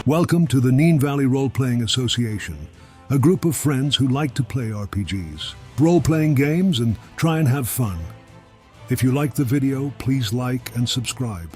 Welcome to the Neen Valley Role-Playing Association, a group of friends who like to play RPGs, role-playing games, and try and have fun. If you like the video, please like and subscribe.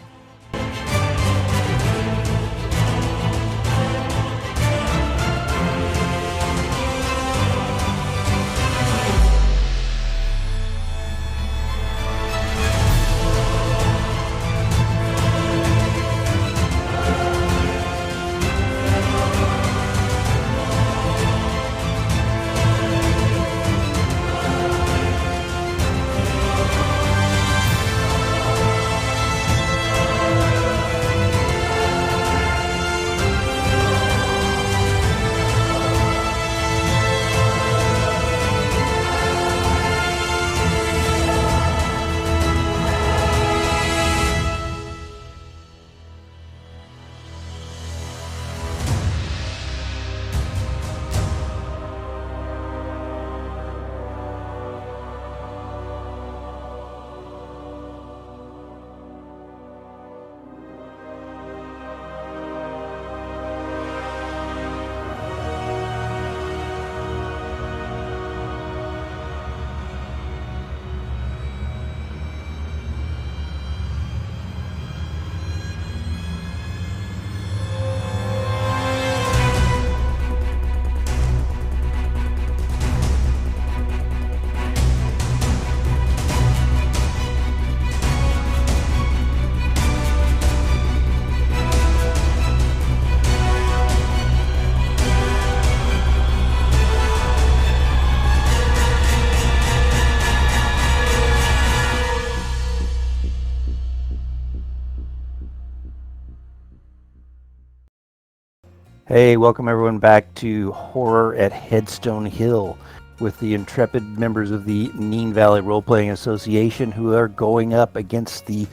Hey, welcome everyone back to Horror at Headstone Hill with the intrepid members of the Neen Valley Role-Playing Association who are going up against the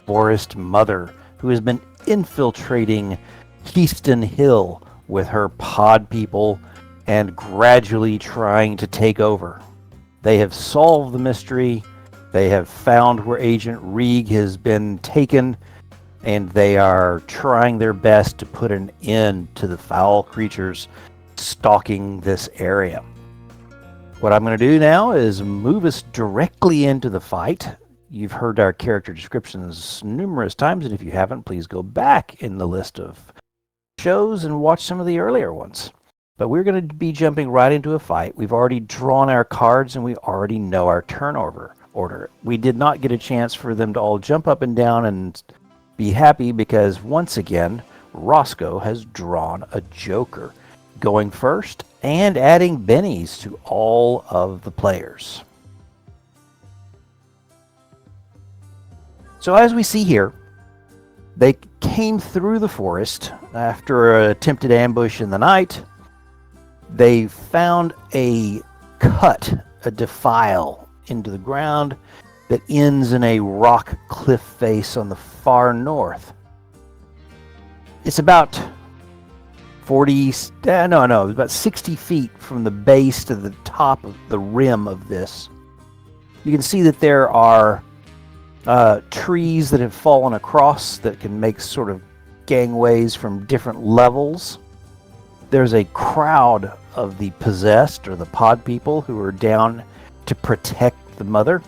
Forest Mother, who has been infiltrating Keyston Hill with her pod people and gradually trying to take over. They have solved the mystery, they have found where Agent Reeg has been taken, and they are trying their best to put an end to the foul creatures stalking this area. What I'm going to do now is move us directly into the fight. You've heard our character descriptions numerous times, and if you haven't, please go back in the list of shows and watch some of the earlier ones. But we're going to be jumping right into a fight. We've already drawn our cards, and we already know our turnover order. We did not get a chance for them to all jump up and down and be happy because, once again, Rosco has drawn a Joker, going first and adding bennies to all of the players. So as we see here, they came through the forest after an attempted ambush in the night. They found a cut, a defile into the ground that ends in a rock cliff face on the far north. It's about about 60 feet from the base to the top of the rim of this. You can see that there are trees that have fallen across that can make sort of gangways from different levels. There's a crowd of the possessed or the pod people who are down to protect the mother.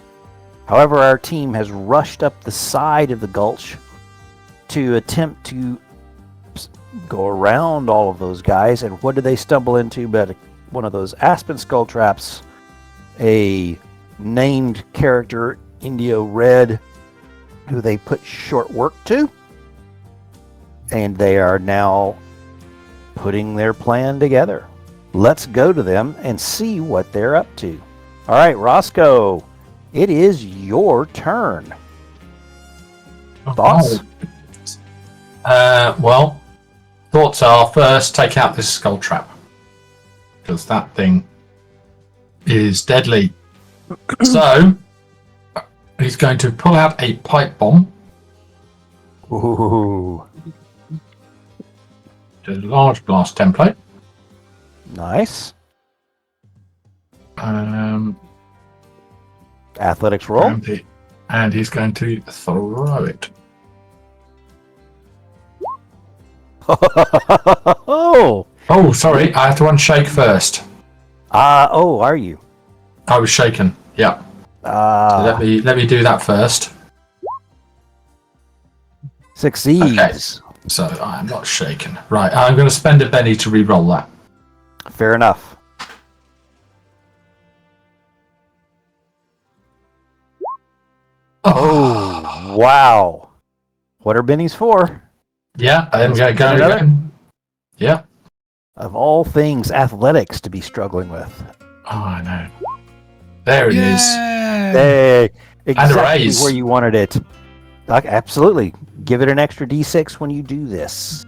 However, our team has rushed up the side of the gulch to attempt to go around all of those guys. And what do they stumble into but one of those aspen skull traps, a named character, Indio Red, who they put short work to. And they are now putting their plan together. Let's go to them and see what they're up to. All right, Rosco, it is your turn. Thoughts? Well, thoughts are first take out this skull trap, because that thing is deadly. So he's going to pull out a pipe bomb. Ooh. A large blast template. Nice. Athletics roll. And he's going to throw it. Oh, Oh, sorry. I have to unshake first. are you? I was shaken. Yeah. So let me do that first. Succeeds. Okay. So I'm not shaken. Right. I'm going to spend a penny to re-roll that. Fair enough. Oh, wow. What are bennies for? Yeah. I'm going to go Another? again. Yeah. Of all things, athletics to be struggling with. Oh, I know. There it is. Hey, exactly raise. where you wanted it. Absolutely. Give it an extra d6 when you do this.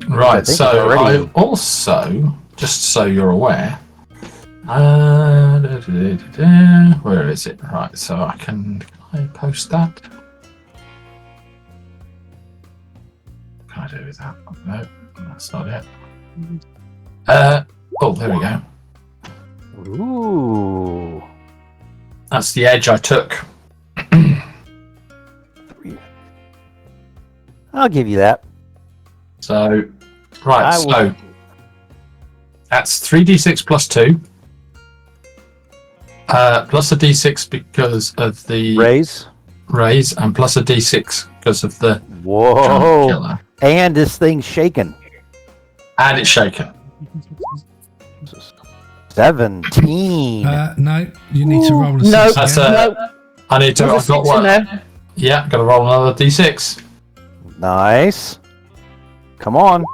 Right. think So it's already- I also, just so you're aware, where is it? Right. So can I post that? Can I do that? No, that's not it. Oh, there we go. Ooh. That's the edge I took. I'll give you that. So, right, I so will- that's 3d6 plus 2. Plus a d6 because of the raise, and plus a d6 because of the giant Whoa. killer. And this thing's shaking. And it's shaken. 17. No, you need to roll a No. 6 That's again. I need to. There's a I've got 6 in one. there. Yeah, got to roll another d6. Nice. Come on.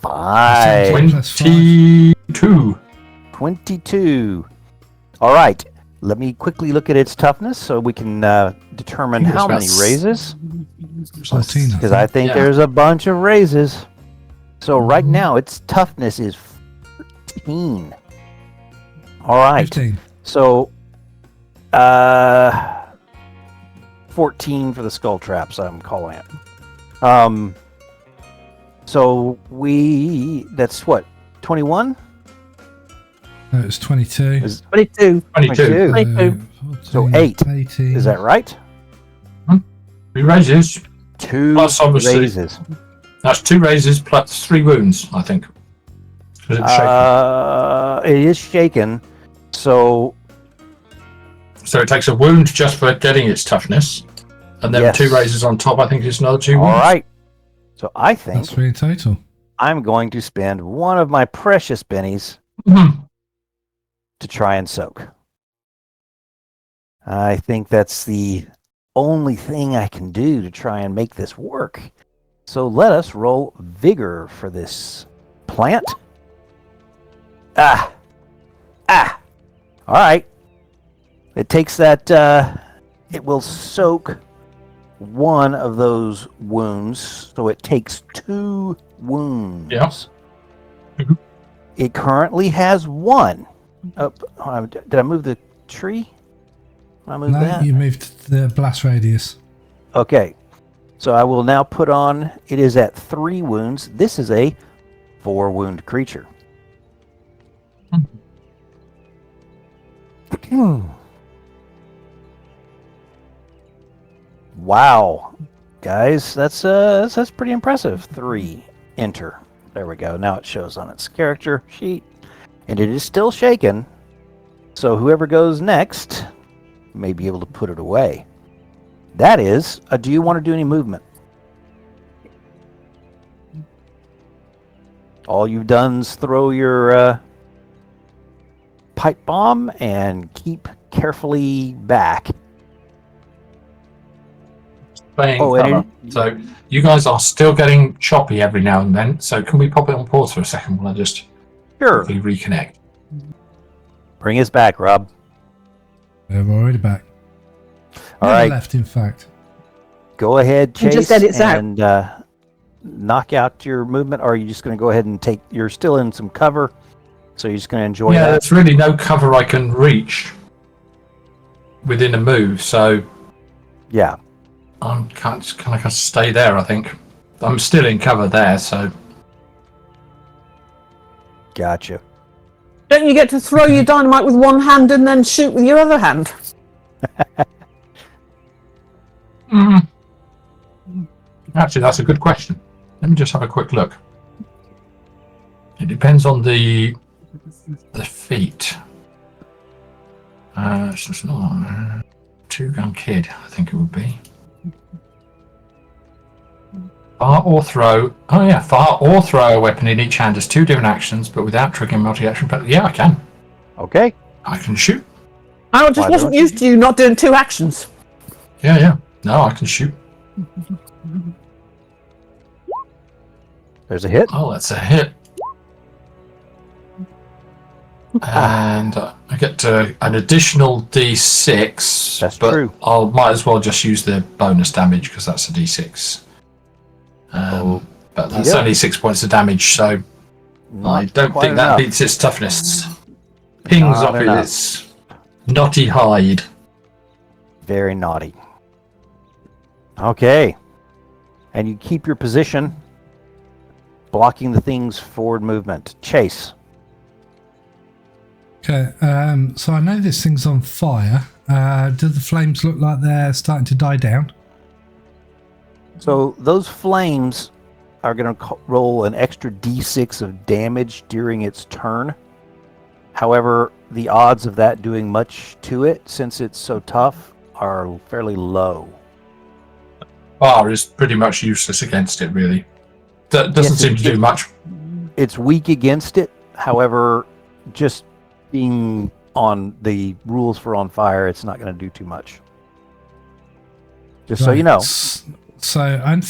5. 22. 22. All right. Let me quickly look at its toughness so we can determine I think how it's many about raises. 14, Because I think Yeah. there's a bunch of raises. So right now its toughness is 14. All right. 15. So 14 for the skull traps, I'm calling it. So that's what? 21? No, it's 22. Is 22. 22. 22. So 14, 8. 18. Is that right? 3 raises. 2 Plus, obviously. raises. That's 2 raises plus 3 wounds, I think. 'Cause it's shaken. It is shaken. So So it takes a wound just for getting its toughness, and then Yes. 2 raises on top. I think it's another 2 all wounds. right. So I think That's 3 in total. I'm going to spend one of my precious bennies Mhm. to try and soak. I think that's the only thing I can do to try and make this work. So let us roll vigor for this plant. All right. It takes that, it will soak one of those wounds. So it takes 2 wounds. Yeah. Mhm. It currently has 1. Did I move the tree? Did I move No, that? you moved the blast radius. Okay. So I will now put on, it is at 3 wounds. This is a 4 wound creature. Wow. Guys, that's pretty impressive. 3. Enter. There we go. Now it shows on its character sheet. And it is still shaken. So whoever goes next may be able to put it away. That is, do you want to do any movement? All you've done is throw your pipe bomb and keep carefully back. Playing Oh, and cover. So you guys are still getting choppy every now and then. So can we pop it on pause for a second while I just Sure. quickly reconnect? Bring us back, Rob. We're already back. All Never right. left, in fact. Go ahead, You Chase, just said it's out. and knock out your movement. Or are you just going to go ahead and take? You're still in some cover, so you're just going to enjoy Yeah, that. there's really no cover I can reach within a move. So Yeah. I can't stay there. I think I'm still in cover there. So Gotcha. Don't you get to throw your dynamite with one hand and then shoot with your other hand? actually, that's a good question. Let me just have a quick look. It depends on the feat. It's not two-gun kid, I think it would be. Fire or throw. Oh yeah, fire or throw a weapon in each hand as 2 different actions, but without triggering multi-action. But yeah, I can. Okay. I can shoot. I just Why wasn't don't you? used to you not doing 2 actions. Yeah. No, I can shoot. There's a hit. Oh, that's a hit. And I get an additional D6. That's but true. I might as well just use the bonus damage because that's a D6. But that's Yeah. only 6 points of damage, so I Not don't quite think that enough. beats its toughness. Pings Not off enough. its knotty hide. Very naughty. Okay. And you keep your position, blocking the thing's forward movement. Chase. Okay, so I know this thing's on fire. Do the flames look like they're starting to die down? So those flames are going to roll an extra d6 of damage during its turn. However, the odds of that doing much to it, since it's so tough, are fairly low. Fire is pretty much useless against it, really. That doesn't seem to do much. It's weak against it. However, just being on the rules for on fire, it's not going to do too much. Just so you know. So I'm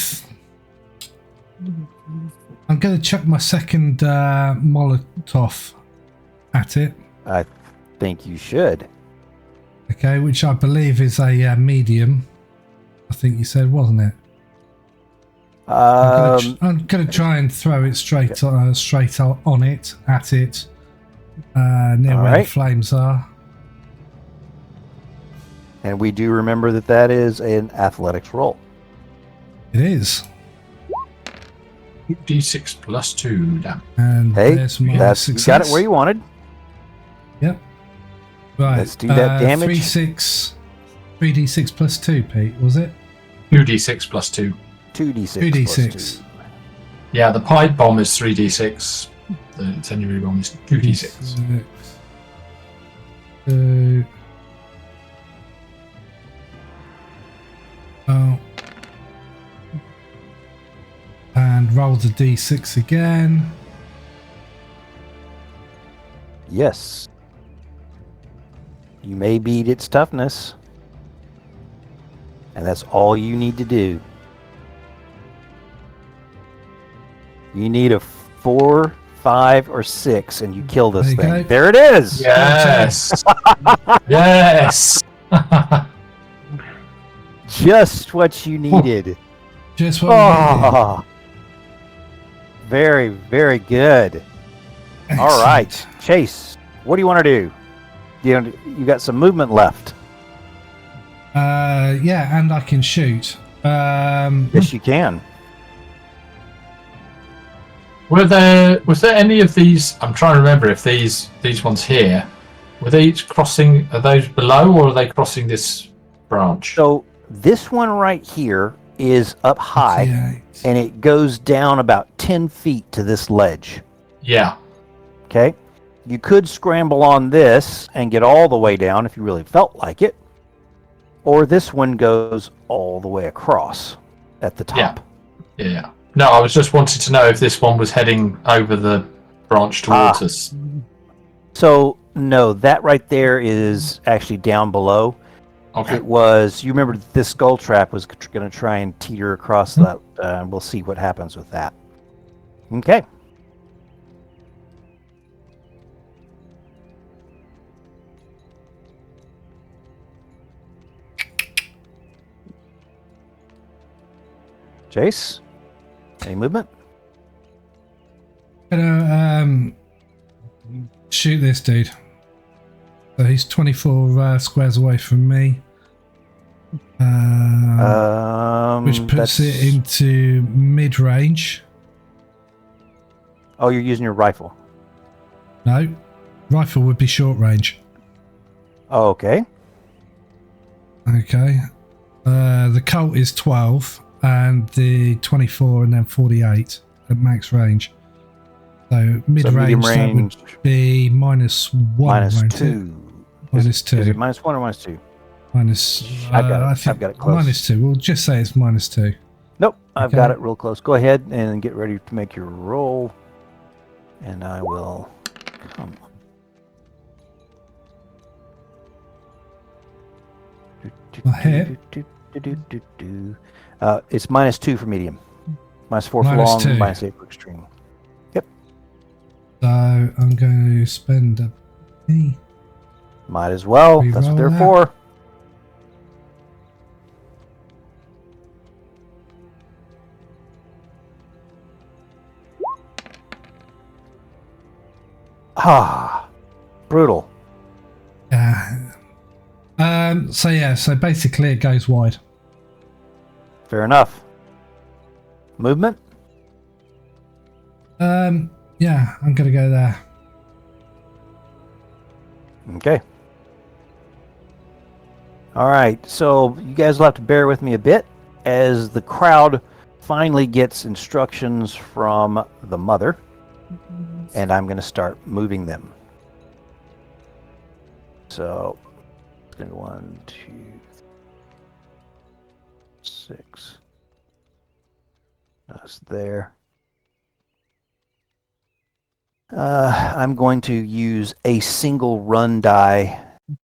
going to chuck my second Molotov at it. I think you should. Okay, which I believe is a medium. I think you said, wasn't it? I'm going to try and throw it straight on it, at it, near where the flames are. And we do remember that is an athletics roll. It is. D6 plus 2 damage. And Hey, there's my that's you got it success. where you wanted. Yep. Right. Let's do that damage. 3d6 plus 2, Pete, was it? 2d6 plus 2. 2d6. 2d6. Yeah, the pipe bomb is 3d6. The incendiary bomb is 2d6. 2. Oh. And roll the d6 again. Yes. You may beat its toughness. And that's all you need to do. You need a 4, 5, or 6, and you kill this There you thing. go. There it is! Yes! Yes! Just what you needed. Just what we needed. Oh, very, very good. All Excellent. right, Chase, what do you want to do? You got some movement left. Yeah, and I can shoot. Yes, you can. Was there any of these? I'm trying to remember if these ones here were they each crossing? Are those below, or are they crossing this branch? So this one right here is up high, 58. and it goes down about 10 feet to this ledge. Yeah. Okay, you could scramble on this and get all the way down if you really felt like it, or this one goes all the way across at the top. Yeah. No, I was just wanting to know if this one was heading over the branch towards us. So no, that right there is actually down below. Okay. It was, you remember this skull trap was going to try and teeter across that. We'll see what happens with that. Okay. Jace, any movement? Gonna shoot this dude. So he's 24 squares away from me. Which puts it into mid-range. Oh, you're using your rifle. No, rifle would be short range. Oh, okay. Okay. The Colt is 12. and the 24 and then 48 at max range. So mid-range, that would range be -1. minus won't it? 2. -2. Is it -1 or -2? Minus. I've got it. I think I've got it close. -2. We'll just say it's -2. Nope, I've Okay. got it real close. Go ahead and get ready to make your roll. And I will come. A hit. It's -2 for medium. -4 for Minus long, 2. -8 for extreme. So I'm going to spend a P. Might as well. That's what Reroll they're that. for. Ah, brutal. So yeah, so basically it goes wide. Fair enough. Movement? Yeah, I'm gonna go there. Okay. All right, so you guys will have to bear with me a bit as the crowd finally gets instructions from the mother, and I'm going to start moving them. So, 1, 2, 6. That's there. I'm going to use a single run die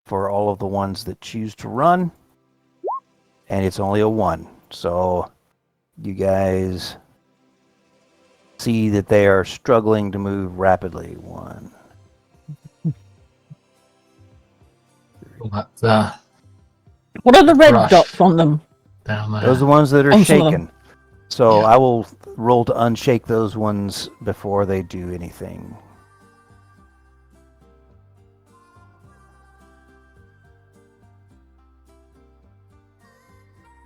for all of the ones that choose to run, and it's only a 1. So you guys see that they are struggling to move rapidly. 1. Well, that What are the red Brush. dots on them? down there. Those are the ones that are On some of them. shaken. So Yeah. I will roll to unshake those ones before they do anything.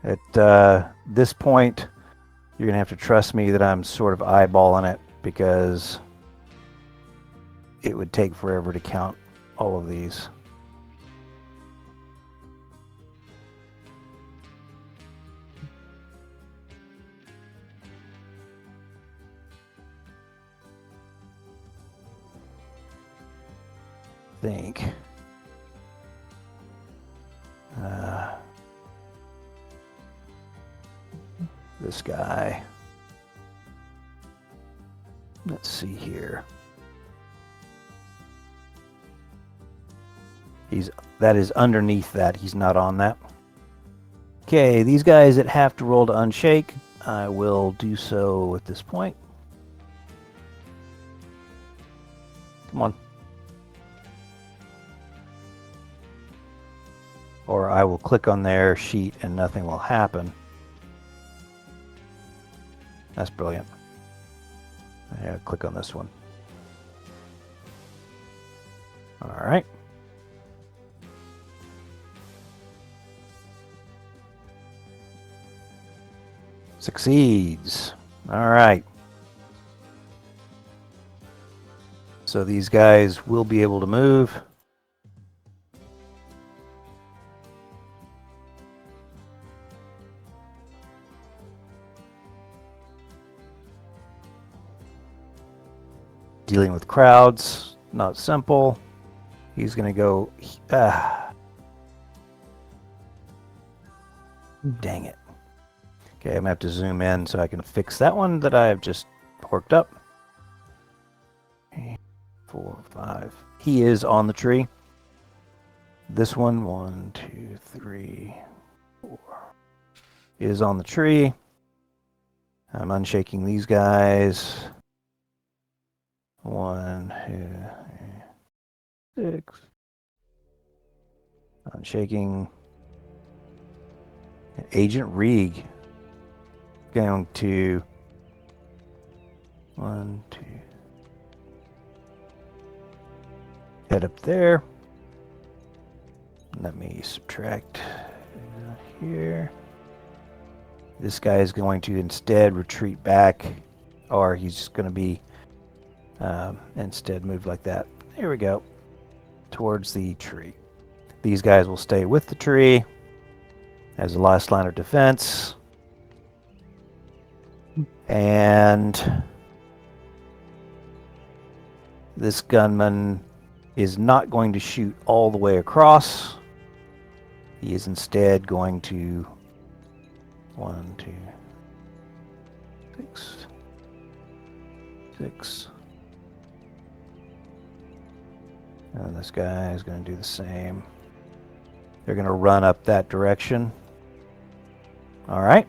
At this point, you're going to have to trust me that I'm sort of eyeballing it because it would take forever to count all of these. Think. This guy. Let's see here. That is underneath that. He's not on that. Okay, these guys that have to roll to unshake, I will do so at this point. Come on. Or I will click on their sheet and nothing will happen. That's brilliant. Yeah, click on this one. All right. Succeeds. All right. So these guys will be able to move. Dealing with crowds, not simple. He's going to go... Dang it. Okay, I'm going to have to zoom in so I can fix that one that I have just worked up. 4, 5. He is on the tree. This one, 1, 2, 3, 4. Is on the tree. I'm unshaking these guys. 1, 2, 3, 6. Unshaking. Agent Reeg. Going to 1, 2. Head up there. Let me subtract here. This guy is going to instead retreat back, or he's just going to be instead move like that. Here we go. Towards the tree. These guys will stay with the tree as the last line of defense. And this gunman is not going to shoot all the way across. He is instead going to 1, 2, 6, 6. And this guy is going to do the same. They're going to run up that direction. All right.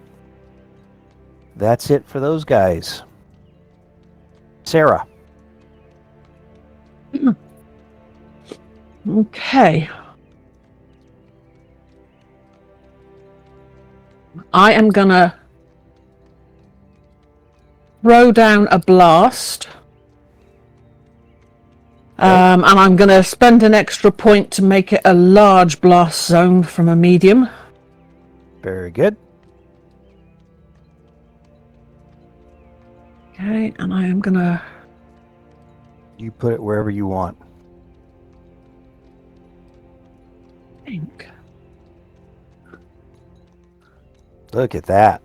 That's it for those guys. Sarah. Okay. I am gonna throw down a blast. And I'm going to spend an extra point to make it a large blast zone from a medium. Very good. Okay, and I am going to... You put it wherever you want. think. Look at that.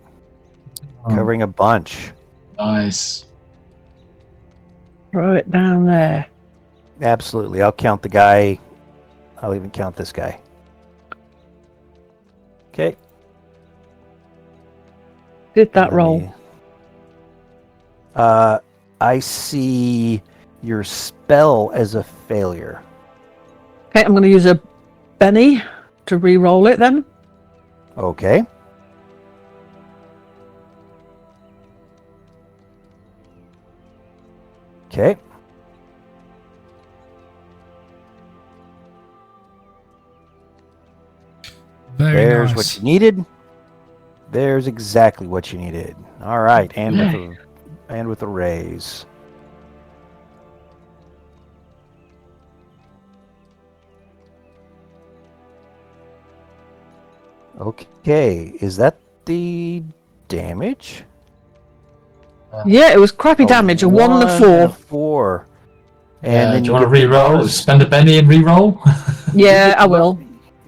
Oh, Covering a bunch. nice. Throw it down there. Absolutely. I'll count the guy. I'll even count this guy. Okay. Did that Let roll? me- I see your spell as a failure. Okay, I'm going to use a Benny to re-roll it then. Okay. Okay. Very There's nice. what you needed. There's exactly what you needed. All right, and with a raise. Okay, is that the damage? Yeah, it was crappy damage. A 1 and a 4. and a 4. And then Do you want to get the re-roll? bonus. Spend a penny and re-roll? Yeah, I will.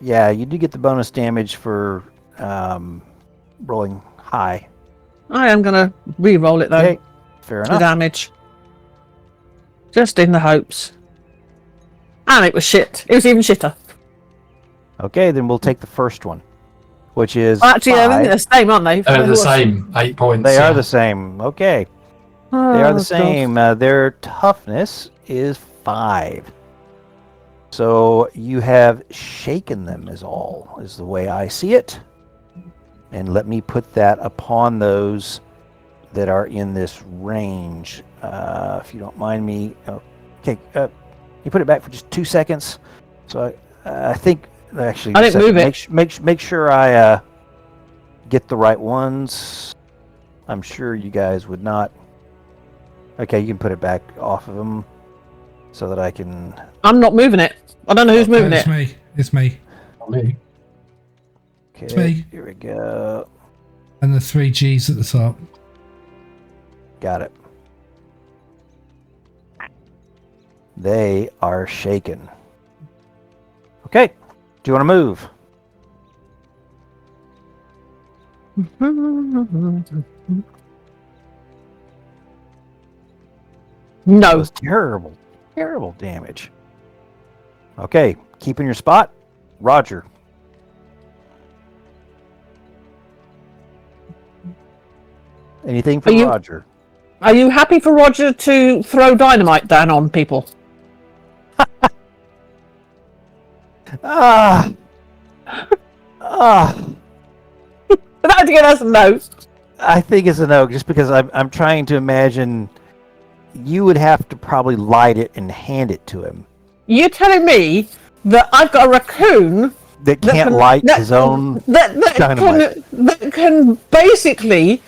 Yeah, you do get the bonus damage for rolling high. I am going to re-roll it though. Okay, fair The enough. damage. Just in the hopes. And it was shit. It was even shitter. Okay, then we'll take the first one, which is Actually, I think 5. they're the same, aren't they? They're the same. 8 points. They are yeah. the same. Okay, Oh, they are the God. same. Their toughness is 5. So you have shaken them is all, is the way I see it. And let me put that upon those that are in this range. If you don't mind me. Okay, you put it back for just 2 seconds. So I think, actually, I didn't move it. Make sure I get the right ones. I'm sure you guys would not. Okay, you can put it back off of them so that I can. I'm not moving it. I don't know who's moving It's it. me. It's me. Not me. Okay, me. here we go. And the 3 Gs at the top. Got it. They are shaken. Okay, do you want to move? That No. was terrible, terrible damage. Okay, keep in your spot. Roger. Anything for Are you- Roger? Are you happy for Roger to throw dynamite down on people? Ah. Ah. That again, that's a no. I think it's a no, just because I'm trying to imagine you would have to probably light it and hand it to him. You're telling me that I've got a raccoon That that can't can- light that- his own that dynamite. can basically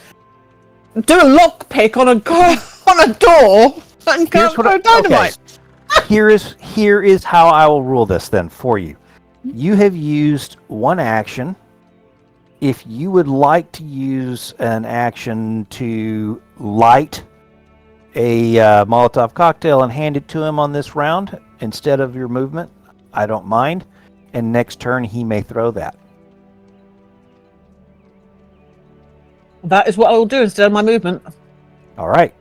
do a lockpick on a door and go Here's what throw dynamite. Okay. Here is how I will rule this then for you. You have used one action. If you would like to use an action to light a Molotov cocktail and hand it to him on this round instead of your movement, I don't mind. And next turn he may throw that. That is what I will do instead of my movement. All right.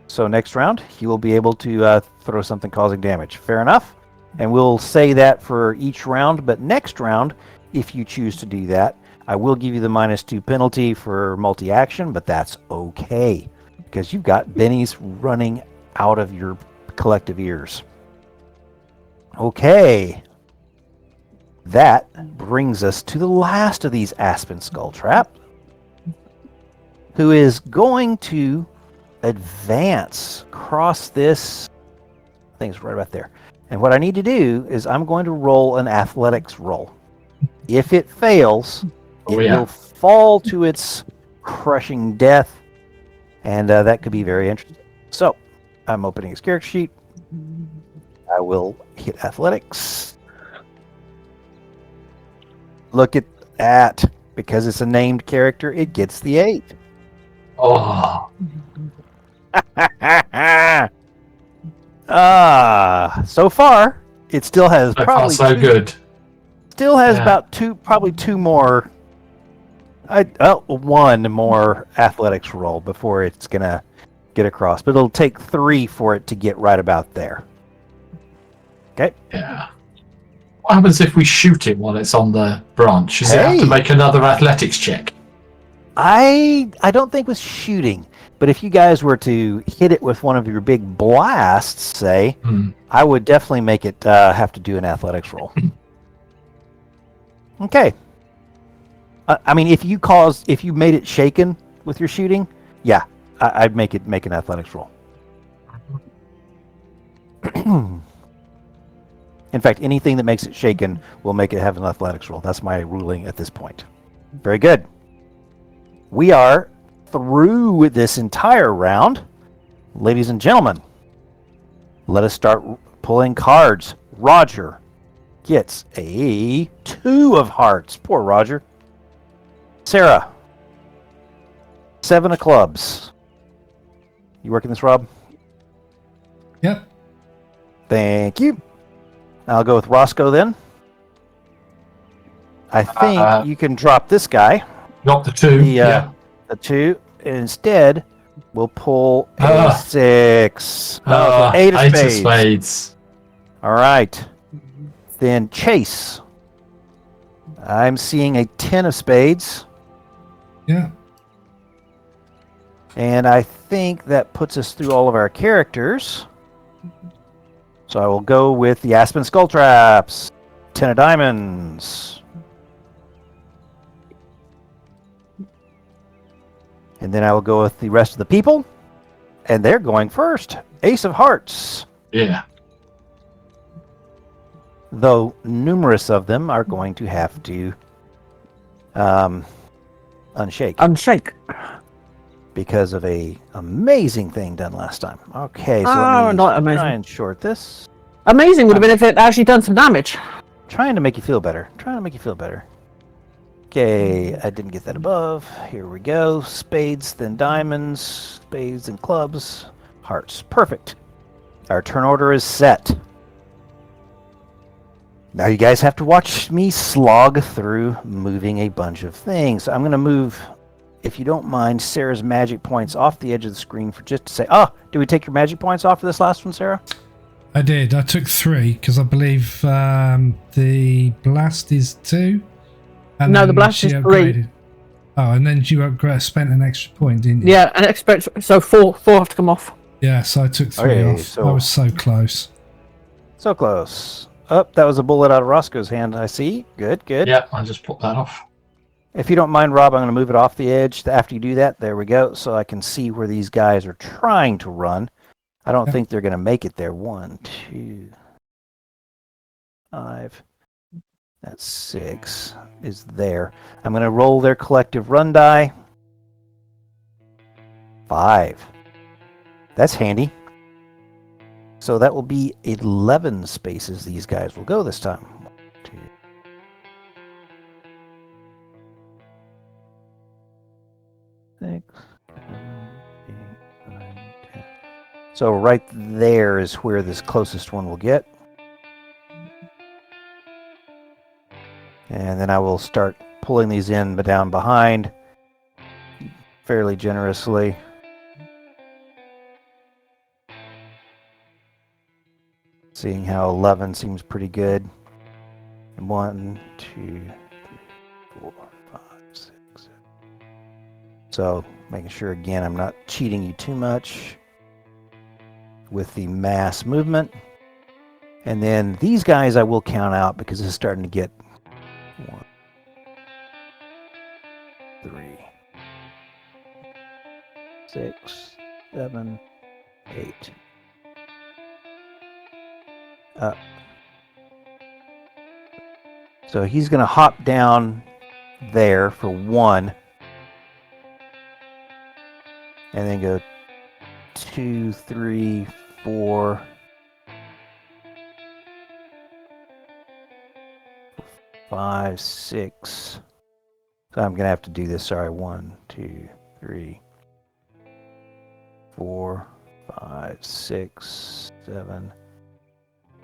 So next round, he will be able to throw something causing damage. Fair enough. And we'll say that for each round. But next round, if you choose to do that, I will give you the -2 penalty for multi-action, but that's okay. Because you've got bennies running out of your collective ears. Okay. That brings us to the last of these Aspen Skull Trap, who is going to advance across this. I think it's right about there. And what I need to do is I'm going to roll an athletics roll. If it fails, it will fall to its crushing death, and that could be very interesting. So I'm opening his character sheet. I will hit athletics. Look at that. Because it's a named character, it gets the 8. Oh, So far, it still has so far probably so good. Still has Yeah. about two more. One more athletics roll before it's gonna get across, but it'll take 3 for it to get right about there. Okay. Yeah. What happens if we shoot it while it's on the branch? Does it have to Hey. make another athletics check? I don't think with shooting, but if you guys were to hit it with one of your big blasts, say, I would definitely make it have to do an athletics roll. Okay. I mean, if you made it shaken with your shooting, yeah, I'd make an athletics roll. In fact, anything that makes it shaken will make it have an athletics roll. That's my ruling at this point. Very good. We are through with this entire round. Ladies and gentlemen, let us start pulling cards. Roger gets a 2 of hearts. Poor Roger. Sarah, 7 of clubs. You working this, Rob? Yep. Thank you. I'll go with Rosco then. I think you can drop this guy. Not the 2. The 2. Instead, we'll pull a 6. 8 of spades. All right. Then Chase. I'm seeing a 10 of spades. Yeah. And I think that puts us through all of our characters. So I will go with the Aspen Skull Traps. 10 of diamonds. And then I will go with the rest of the people. And they're going first. Ace of hearts. Yeah. Though numerous of them are going to have to unshake. Unshake. Because of a amazing thing done last time. Okay, so Oh, let me not amazing. try and short this. Amazing would have been if it actually done some damage. Trying to make you feel better. Okay, I didn't get that above. Here we go. Spades, then diamonds. Spades and clubs. Hearts. Perfect. Our turn order is set. Now you guys have to watch me slog through moving a bunch of things. I'm going to move, if you don't mind, Sarah's magic points off the edge of the screen for just to say, did we take your magic points off for this last one, Sarah? I did. I took 3 because I believe the blast is 2. And No, then the blast she is 3. upgraded. Oh, and then you spent an extra point, didn't you? Yeah, an expert. So four have to come off. Yeah, so I took 3 Okay, off. so- I was so close. So close. Oh, that was a bullet out of Roscoe's hand, I see. Good. Yeah, I just put that off. If you don't mind, Rob, I'm going to move it off the edge. After you do that, there we go, so I can see where these guys are trying to run. I don't think they're going to make it there. 1, 2, 5. That's 6 is there. I'm going to roll their collective run die. 5. That's handy. So that will be 11 spaces these guys will go this time. 1, 2, 6, 7, 8, 9, 10. So right there is where this closest one will get. And then I will start pulling these in but down behind fairly generously. Seeing how 11 seems pretty good. 1, 2, 3, 4, 5, 6, 7. So making sure again I'm not cheating you too much with the mass movement. And then these guys I will count out because it's starting to get 1, 3, 6, 7, 8. So he's going to hop down there for 1. And then go 2, 3, 4, 5, 6. So I'm going to have to do this. Sorry. 1, 2, 3, 4, 5, 6, 7,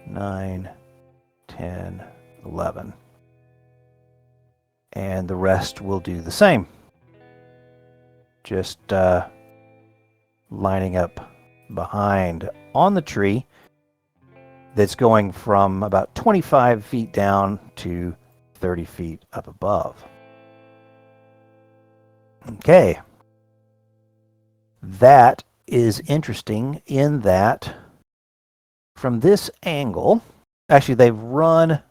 9, 10, 11. And the rest will do the same. Just lining up behind on the tree that's going from about 25 feet down to 30 feet up above. Okay. That is interesting in that from this angle, actually they've run,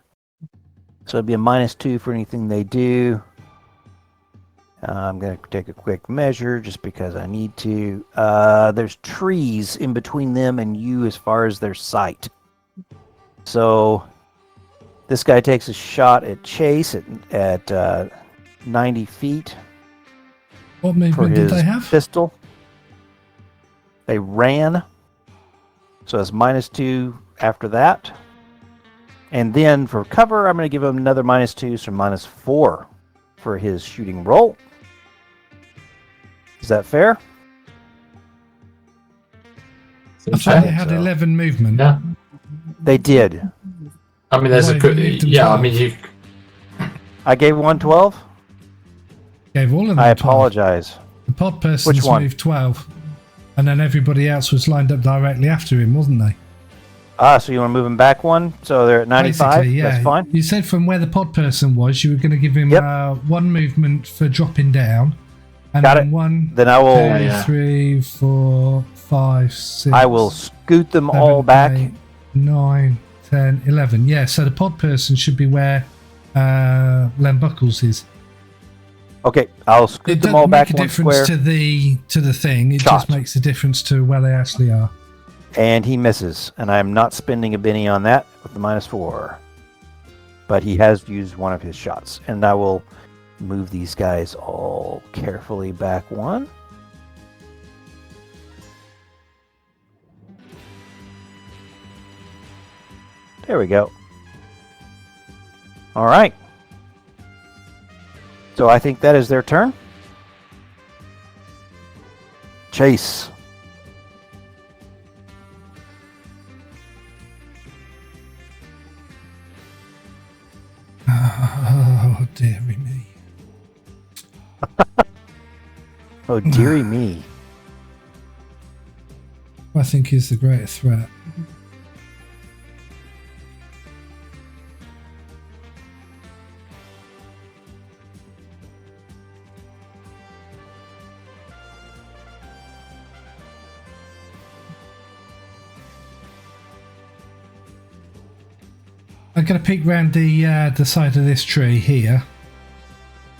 so it'd be a -2 for anything they do. I'm going to take a quick measure just because I need to. There's trees in between them and you as far as their sight. So this guy takes a shot at Chase at 90 feet. What For movement did his they have? pistol. They ran. So it's -2 after that. And then for cover, I'm going to give him another -2, so -4 for his shooting roll. Is that fair? I thought they had 11 movement. Yeah. They did. I mean, there's Why a good. have you moved them Yeah, I 12? mean, you. I gave one 12. Gave all of them I 12. apologize. The pod person's Which one? moved 12. And then everybody else was lined up directly after him, wasn't they? So you want to move him back one? So they're at 95? Basically, yeah. That's fine. You said from where the pod person was, you were going to give him Yep. one movement for dropping down. And Got then it. 1, Then I will 2, Yeah. 3, 4, 5, 6. I will scoot them 7, all back. 8, 9, 10, 11. Yeah, so the pod person should be where Len Buckles is. Okay, I'll scoot It them doesn't all back make a one difference square. to the thing. It Shot. just makes a difference to where they actually are. And he misses. And I'm not spending a Benny on that with the -4. But he has used one of his shots. And I will move these guys all carefully back one. There we go. All right. So I think that is their turn. Chase. Oh, dearie me. Oh, dearie me. I think is the greatest threat. I'm going to peek round the side of this tree here.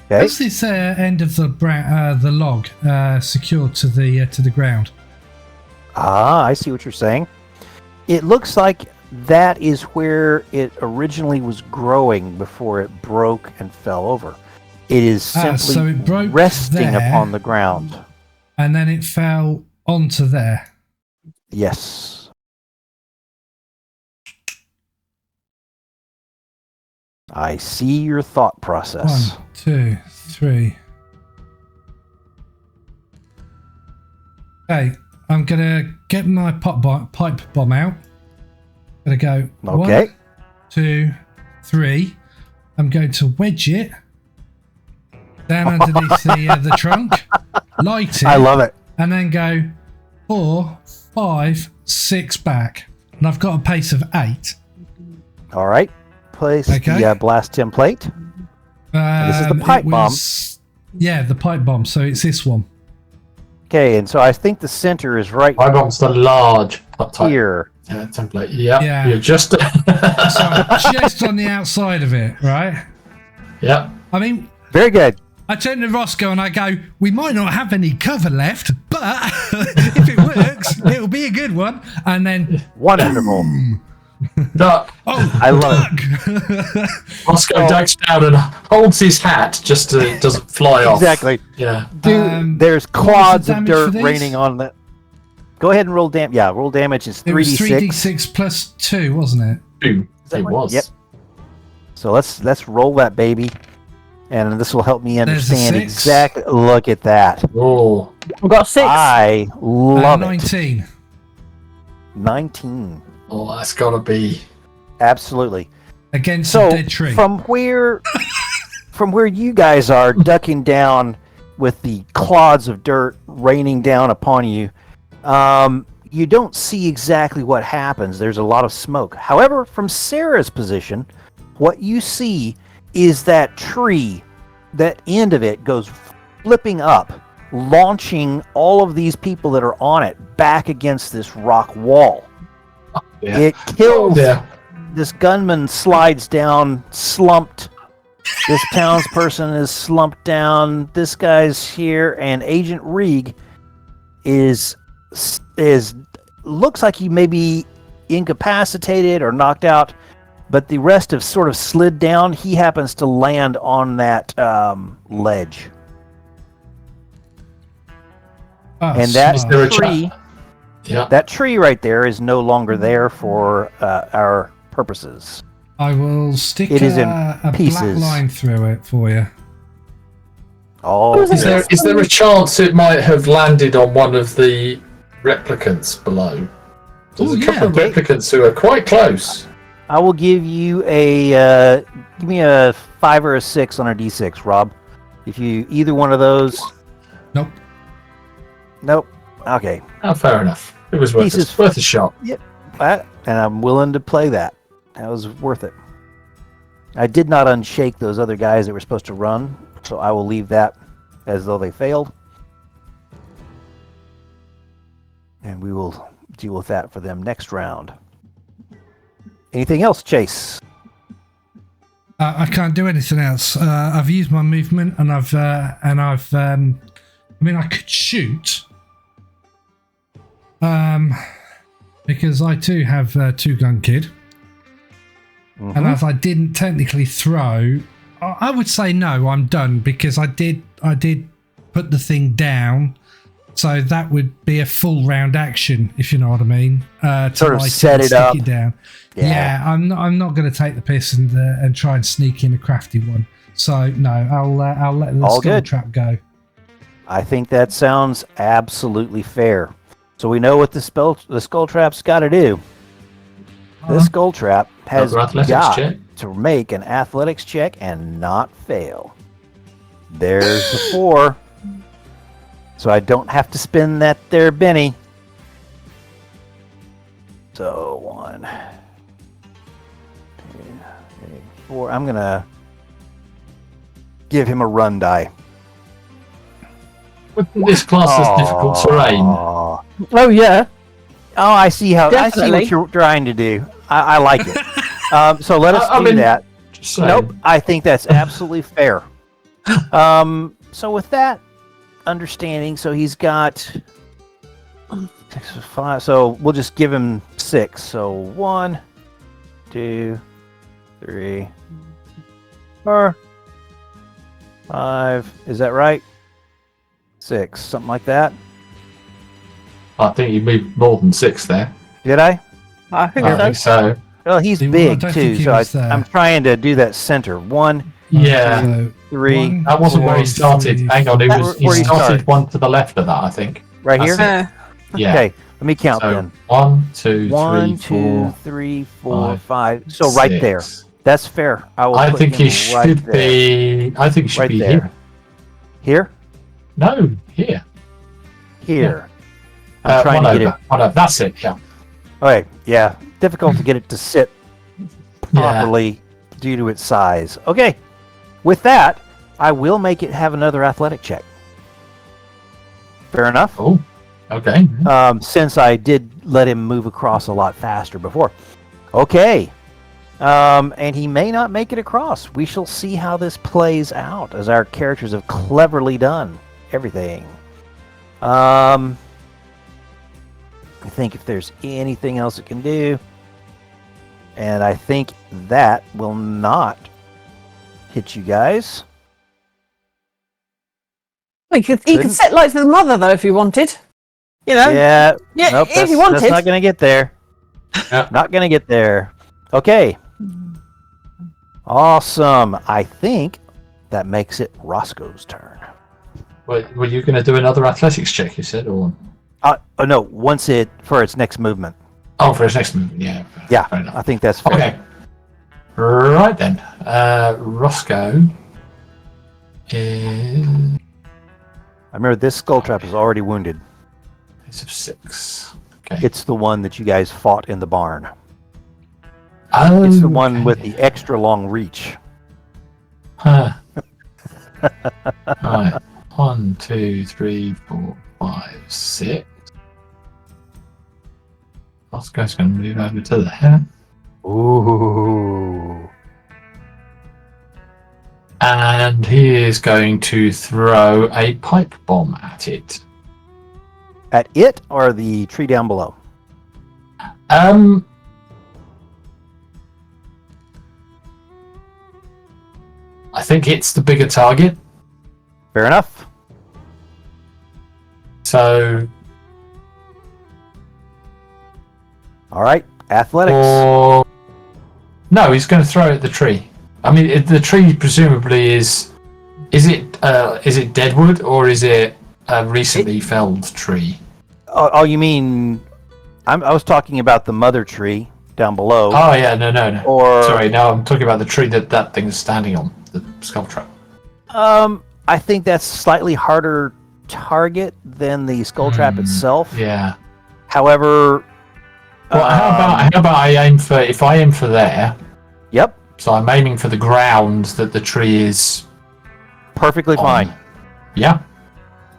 Okay. How's this end of the log secured to the ground? I see what you're saying. It looks like that is where it originally was growing before it broke and fell over. It is simply so it broke resting there. upon the ground. And then it fell onto there. Yes. I see your thought process. 1, 2, 3. Okay, I'm gonna get my pipe bomb out. Gonna go Okay. 1, 2, 3. I'm going to wedge it down underneath the trunk, light it, I love it. and then go 4, 5, 6 back. And I've got a pace of 8. All right. Place Okay. the blast template. This is the pipe bomb. Yeah, the pipe bomb. So it's this one. Okay, and so I think the center is right I want the large type here. template. Yeah. Yeah. You're just. So just on the outside of it, right? Yeah. I mean, Very good. I turn to Rosco and I go, we might not have any cover left, but if it works, it'll be a good one. And then, Wonderful. Duck. oh, I love it. Rosco ducks down and holds his hat just so it doesn't fly off. Exactly. Yeah. Dude, there's what was clods the of damage dirt for these? raining on the. Go ahead and roll damage. Yeah, roll damage is it was 3d6. 3d6 plus 2, wasn't it? Boom. It was. Yep. So let's roll that baby, and this will help me There's a understand 6. exactly. Look at that. Oh. I've got 6. I love it. 19. 19. Oh, that's got to be. Absolutely. Against So a dead tree. from where you guys are ducking down with the clods of dirt raining down upon you, you don't see exactly what happens. There's a lot of smoke. However, from Sarah's position, what you see is that tree, that end of it goes flipping up, launching all of these people that are on it back against this rock wall. Yeah. It kills. Yeah. This gunman slides down, slumped. This townsperson is slumped down. This guy's here, and Agent Reeg is looks like he may be incapacitated or knocked out, but the rest have sort of slid down. He happens to land on that ledge, Oh, and that smart. there a tree, Yeah. that tree right there, is no longer there for our purposes. I will stick It is in a black pieces. line through it for you. Oh, Is there a chance it might have landed on one of the replicants below? There's Oh, a couple of yeah. replicants who are quite close. I will give you a give me a 5 or a 6 on a d6, Rob. If you either one of those, Nope. nope. Okay, Oh, fair enough. It was Pieces. worth a shot. and I'm willing to play that. That was worth it. I did not unshake those other guys that were supposed to run, so I will leave that as though they failed, and we will deal with that for them next round. Anything else, Chase? I can't do anything else. I've used my movement, and I've. I mean, I could shoot. Because I too have Two Gun Kid, and as I didn't technically throw, I would say no. I'm done because I did put the thing down, so that would be a full round action, if you know what I mean. To Sort of light set and it stick up. it down. Yeah. Yeah, I'm not going to take the piss and try and sneak in a crafty one. So no, I'll let the All skull good. trap go. I think that sounds absolutely fair. So we know what the skull trap's got to do. The skull trap has Another athletics got check. to make an athletics check and not fail. There's the 4. So I don't have to spin that there Benny. So 1, 2, 3, 4. I'm going to give him a run die. With this class is difficult terrain. Aw. Oh, yeah. Oh, I see I see Definitely. what you're trying to do. I like it. So let us I do mean, that. Just saying. Nope, I think that's absolutely fair. So with that understanding, so he's got 6, 5. So we'll just give him 6. So 1, 2, 3, 4, 5. Is that right? 6, something like that. I think you moved more than 6 there. Did I? I think I so. think so. Well, he's I big don't too, think he so was there. I'm trying to do that center. 1, Yeah. So 3, 1, That wasn't where he 2, started. 3, Hang on, he That's was where he he started started. one to the left of that, I think. right here. That's Yeah. Okay, let me count So then. 1, 2, 1, 3, 2, 4. 3, 4, 5, 5. So right 6. there. That's fair. I will. I put think him he should right there. be. I think he should Right be there. here. Here. No, here. Here. I'm trying one to get over. it. One over. That's it. Yeah. Okay. Yeah. difficult to get it to sit properly due to its size. Okay, with that, I will make it have another athletic check. Fair enough. Oh, okay. Since I did let him move across a lot faster before. Okay. And he may not make it across. We shall see how this plays out, as our characters have cleverly done everything. I think if there's anything else it can do, and I think that will not hit you guys. You could set light to the mother, though, if you wanted. You know? Yeah. Nope, if you wanted. That's not going to get there. Yeah. Not going to get there. Okay. Awesome. I think that makes it Roscoe's turn. Were you going to do another athletics check, you said? Or No, once for its next movement. Oh, for his next movement, yeah. Yeah, Fair enough. I think that's fair. Okay. Right then. Roscoe is... I remember this skull trap is already wounded. It's of 6. Okay. It's the one that you guys fought in the barn. Oh, It's the one with the extra long reach. Huh. Right. 1, 2, 3, 4, 5, 6. Roscoe's going to move over to there. Ooh. And he is going to throw a pipe bomb at it. At it or the tree down below? I think it's the bigger target. Fair enough. So, All right, athletics. or no, he's going to throw it at the tree. I mean, the tree presumably is. Is it deadwood or is it a recently felled tree? Oh, you mean I was talking about the mother tree down below. Oh yeah, no. Or Sorry, no, I'm talking about the tree that thing is standing on, the skull trap. I think that's slightly harder target than the skull trap itself. Yeah. However, Well, how about I aim for if I aim for there? Yep, So I'm aiming for the ground that the tree is. perfectly on. fine. Yeah.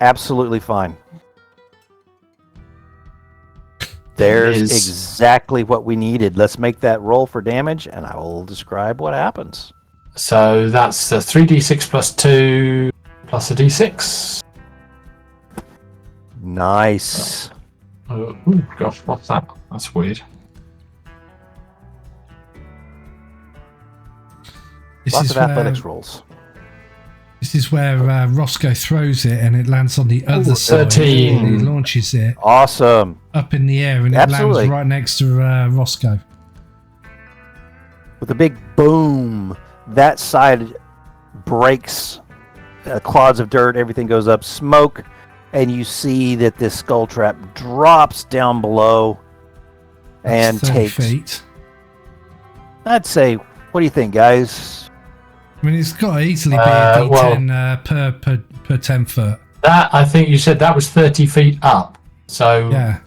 Absolutely fine. There's is- exactly what we needed. Let's make that roll for damage, and I will describe what happens. So that's a 3d6 plus 2 plus a d6. Nice. Oh gosh, what's that? That's weird. Lots of athletics rolls. This is where Roscoe throws it and it lands on the other side. 13. And he launches it Awesome. up in the air and it Absolutely. lands right next to Roscoe. With a big boom, that side breaks, clods of dirt, everything goes up, smoke, and you see that this skull trap drops down below and That's 30 takes, feet. I'd say, what do you think, guys? I mean, it's got to easily be a well- D10 per 10 foot. That I think you said that was 30 feet up. So Yeah.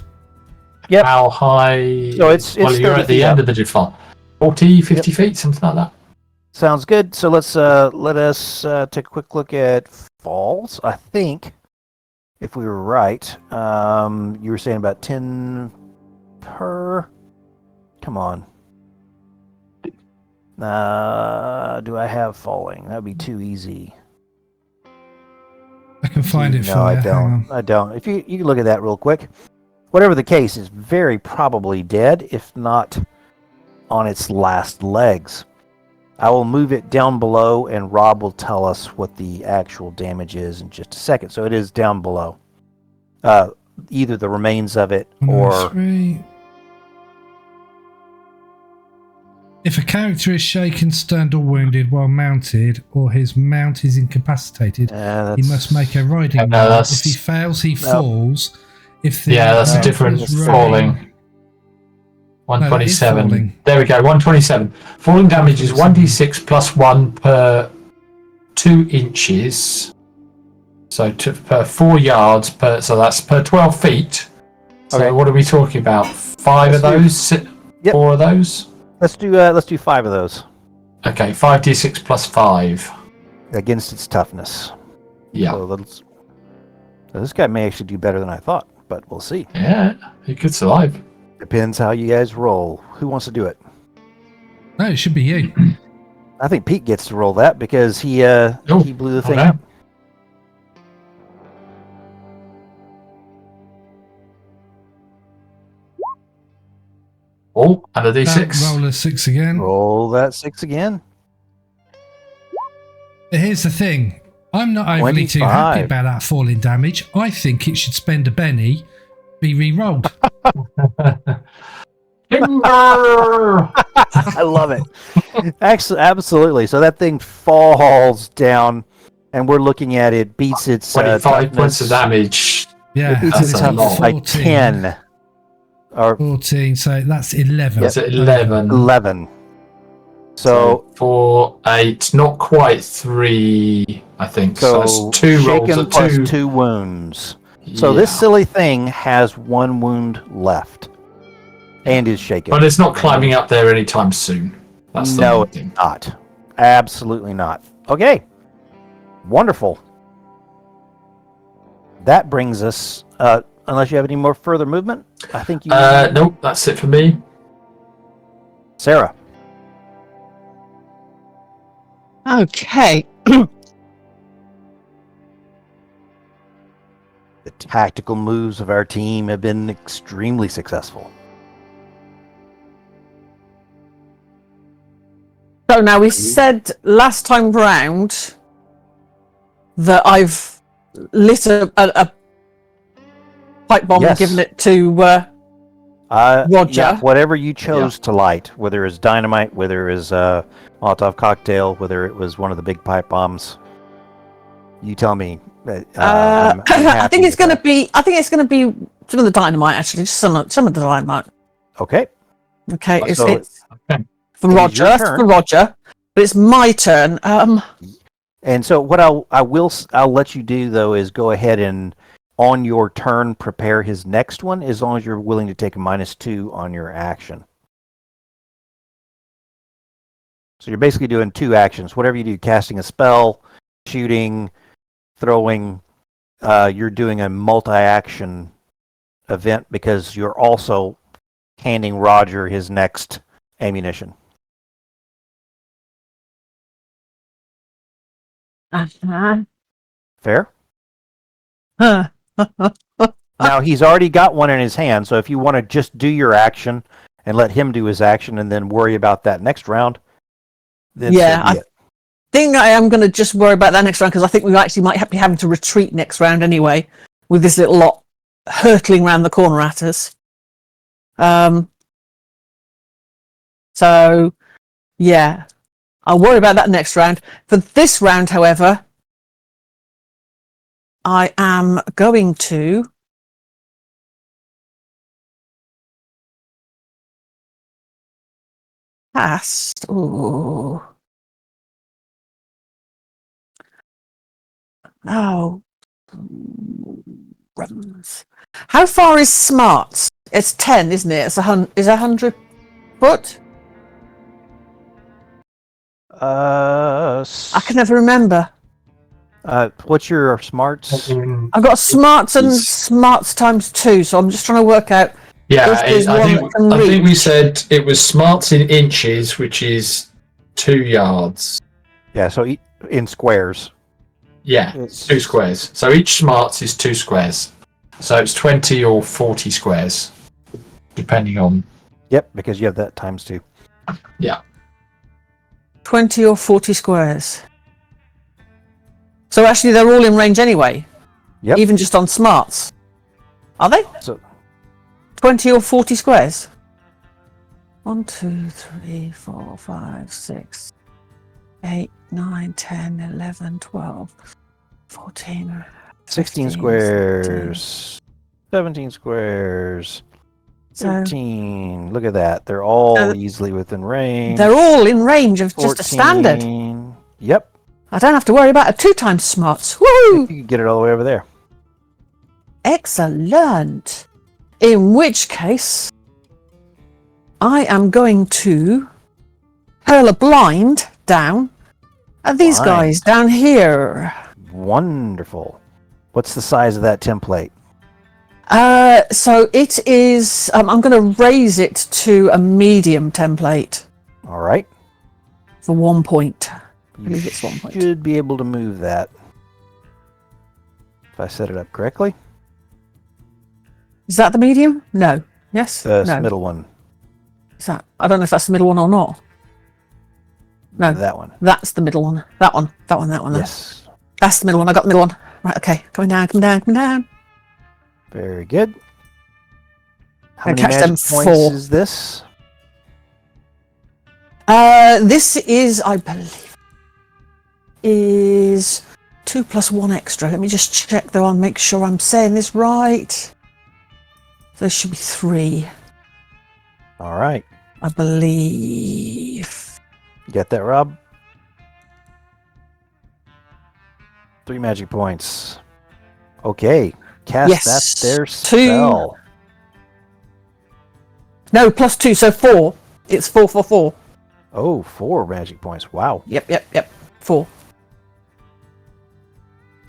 Yep. how high? So it's well, you're 30 at the feet end up. of the default. 40, 50 feet, something like that. Sounds good. So let us take a quick look at falls. I think, if we were right, you were saying about 10 per. Come on. Do I have falling? That'd be too easy. I can find it No, for I you. Hang don't. on. I don't. If you can look at that real quick. Whatever the case, is very probably dead, if not on its last legs. I will move it down below, and Rob will tell us what the actual damage is in just a second. So it is down below. Either the remains of it or 103. If a character is shaken, stunned, or wounded while mounted, or his mount is incapacitated, he must make a riding No, roll. that's- If he fails, he falls. If the Yeah, that's a character different is falling. No, that is 127. falling. There we go, 127. Falling damage is 1d6 plus 1 per 2 inches. So per 4 yards, so that's per 12 feet. So Okay. what are we talking about? 5 of those? Yep. 4 of those. Let's do 5 of those Okay, 5d6 plus 5. against its toughness. Yeah. So this guy may actually do better than I thought, but we'll see. Yeah, he could survive. Depends how you guys roll. Who wants to do it? No, it should be you. I think Pete gets to roll that because he blew the thing okay. up. Oh, and a d6. Roll a 6 again. Roll that 6 again. Here's the thing. I'm not overly too 25. happy about that falling damage. I think it should spend a penny, be re-rolled. Timber! I love it. Actually, absolutely. So that thing falls down, and we're looking at it beats its 25 points toughness. of damage. It Yeah, beats that's its a lot. toughness by 14. 10 or 14, so that's 11. That's at 11. 11. So 4, 8, not quite 3, I think. So that's 2 rolls shaken at plus 2. 2 wounds. So this silly thing has 1 wound left, and is shaken. But it's not climbing up there anytime soon. That's the No, main it's thing. not. Absolutely not. Okay. Wonderful. That brings us, unless you have any more further movement, I think you... Nope, that's it for me. Sarah. Okay. The tactical moves of our team have been extremely successful. So now we said last time round that I've lit a pipe bomb and Yes. given it to Roger. Yeah, whatever you chose to light, whether it's dynamite, whether it's a Molotov cocktail, whether it was one of the big pipe bombs, you tell me. I'm I happy think it's with going to that. be. I think it's going to be some of the dynamite. Actually, just some of the dynamite. Okay. Okay, it's So Okay. for it is Roger. your That's turn. for Roger. But it's my turn. And so what I'll let you do though is go ahead and on your turn prepare his next one, as long as you're willing to take a -2 on your action. So you're basically doing 2 actions. Whatever you do, casting a spell, shooting, throwing, you're doing a multi-action event because you're also handing Roger his next ammunition. Fair? Now he's already got one in his hand, so if you want to just do your action and let him do his action and then worry about that next round, then Yeah, so be it. think I am going to just worry about that next round because I think we actually might be having to retreat next round anyway with this little lot hurtling around the corner at us. So, yeah, I'll worry about that next round. For this round, however, I am going to cast. Ooh. Oh. Runs. How far is smarts? It's 10, isn't it? It's 100 foot? I can never remember. What's your smarts? I've got smarts and smarts times 2, so I'm just trying to work out. Yeah, if there's I one think that can I think we reach. said it was smarts in inches, which is 2 yards. Yeah, so in squares. Yeah, It's 2 squares. So each smarts is 2 squares. So it's 20 or 40 squares, depending on. Yep, because you have that times 2. Yeah. 20 or 40 squares. So actually, they're all in range anyway. Yep. Even just on smarts. Are they? So 20 or 40 squares? 1, 2, 3, 4, 5, 6, 8, 9, 10, 11, 12, 14, 16 15, squares, 17 squares, So 13. Look at that. They're all easily within range. they're all in range of just a standard. 14. Yep. I don't have to worry about a 2 times smarts. Woo! You can get it all the way over there. Excellent. In which case, I am going to hurl a blind down at these guys down here. Wonderful. What's the size of that template? So it is. I'm going to raise it to a medium template. All right. For 1 point. I You believe it's 1 point. should be able to move that. If I set it up correctly. Is that the medium? No. Yes? The No. middle one. Is that? I don't know if that's the middle one or not. No. That one. That's the middle one. That one. Yes. That's the middle one. I got the middle one. Right, okay. Coming down. Very good. How Gonna many catch them magic points 4. is this? This is, I believe, is 2 plus 1 extra. Let me just check though and make sure I'm saying this right. So there should be 3, All right. I believe. You got that, Rob? 3 magic points. Okay. Cast Yes, that there 2. spell. No, plus 2, so 4. It's 4 for 4. Oh, 4 magic points. Wow. Yep. 4.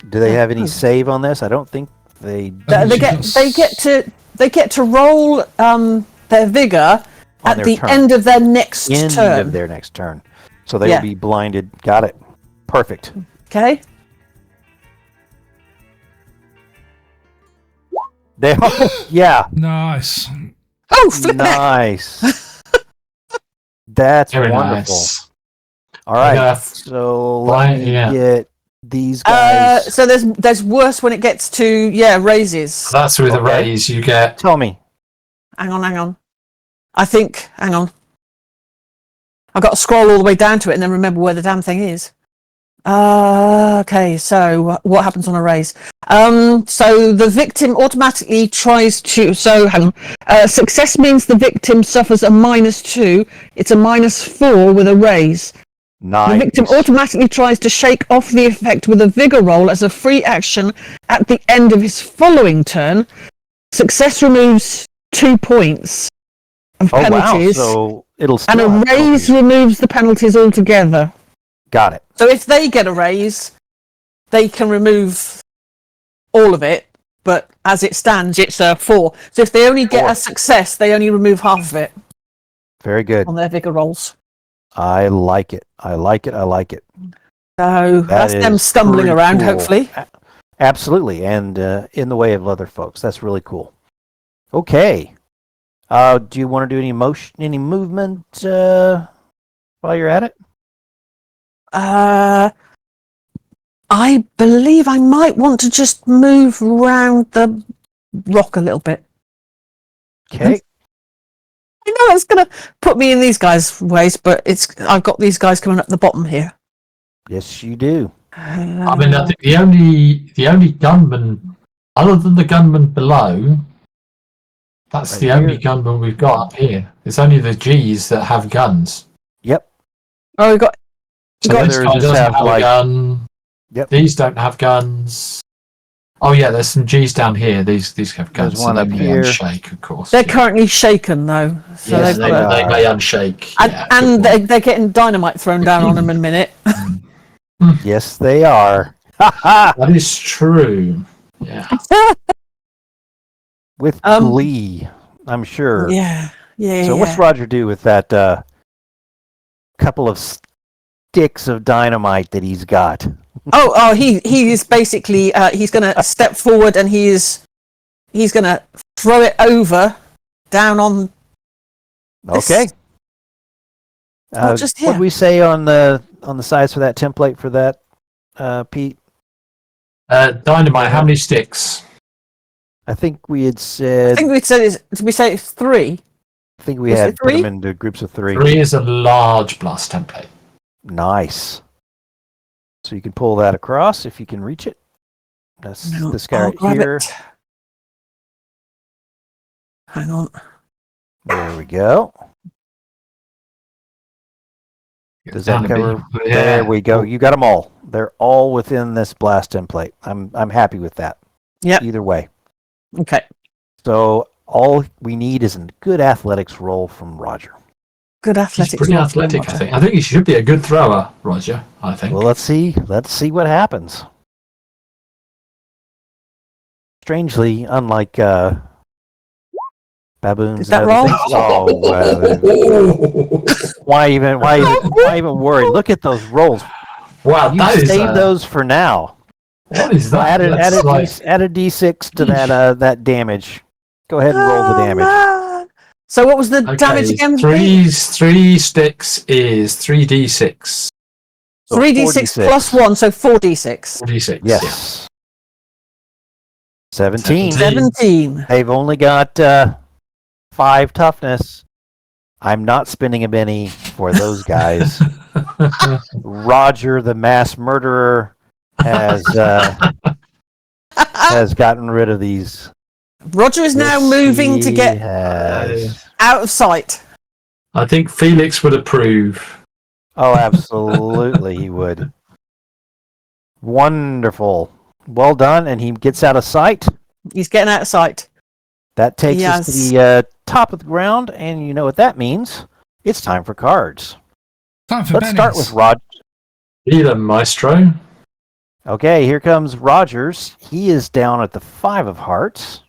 Do they have any save on this? I don't think they They get to roll their vigor On at their the turn. end of their next end turn. of their next turn. So they Yeah. will be blinded. Got it. Perfect. Okay. They yeah. Nice. Oh, flip it! Nice. That's Very wonderful. nice. All right. Yeah. So Right, let me yeah. get these guys. So there's worse when it gets to raises. That's with a Okay. raise. You get Tell me. Hang on. Hang on. I've got to scroll all the way down to it and then remember where the damn thing is. Okay, so what happens on a raise? So the victim automatically tries to. So hang on. Success means the victim suffers a -2. It's a -4 with a raise. Nice. The victim automatically tries to shake off the effect with a vigor roll as a free action at the end of his following turn. Success removes 2 points of penalties, Wow. So it'll and still a have raise penalties. removes the penalties altogether. Got it. So if they get a raise, they can remove all of it, but as it stands, it's a 4. So if they only get 4. a success, they only remove half of it Very good. on their vigor rolls. I like it. So that's them is stumbling pretty around, cool. hopefully. Absolutely. And in the way of other folks. That's really cool. Okay. Do you want to do any movement while you're at it? I believe I might want to just move around the rock a little bit. Okay. I know it's going to put me in these guys' ways, but I've got these guys coming up the bottom here. Yes, you do. I mean, I think the only gunman, other than the gunman below, that's Right the here. only gunman we've got up here. It's only the G's that have guns. Yep. Oh, we got. So The this others guy just doesn't have, have a like- gun. Yep. These don't have guns. Oh yeah, there's some G's down here. These have guns. There's one so up they here. may unshake, of course. They're currently shaken though, so Yes, they've got. they may unshake. And, Yeah, and good they're getting dynamite thrown down on them in a minute. Yes, they are. point. That is true. Yeah. With glee, I'm sure. Yeah. So what's Roger do with that couple of sticks of dynamite that he's got? He is basically he's going to step forward and he's going to throw it over down on. This. Okay. Not just What here. did we say on the size for that template for that, Pete? Dynamite. How many sticks? I think we had I said. think we said did we say it's 3? I think we was had it put them 3? into groups of 3. 3 is a large blast template. Nice. So you can pull that across if you can reach it. That's No, this guy I'll right grab here. it. Hang on. There we go. Does that cover? There we go. You got them all. They're all within this blast template. I'm happy with that. Yep. Either way. Okay. So All we need is a good athletics roll from Roger. Good He's athletics. pretty roll, athletic, I Roger. think. I think he should be a good thrower, Roger, I think. Well, let's see. Let's see what happens. Strangely, unlike baboons Did that and other roll? things. Why even worry? Look at those rolls. Wow, You that is save those for now. What is that? Add a d6 to Yeesh. that damage. Go ahead and roll the damage. Man. So what was the damage again? Three sticks is 3d6. So 3d6 4d6. plus 1, so 4d6. 4d6. Yes. 17. 17. They've only got 5 toughness. I'm not spending a penny for those guys. Roger, the mass murderer, has gotten rid of these. Roger is now Yes, moving to he get has. out of sight. I think Felix would approve. Oh, absolutely, he would. Wonderful. Well done, and he gets out of sight. He's getting out of sight. That takes us to Yes. the top of the ground, and you know what that means. It's time for cards. Time for Let's start with Benny's. Roger. Be the maestro. Okay, here comes Rogers. He is down at the 5 of hearts.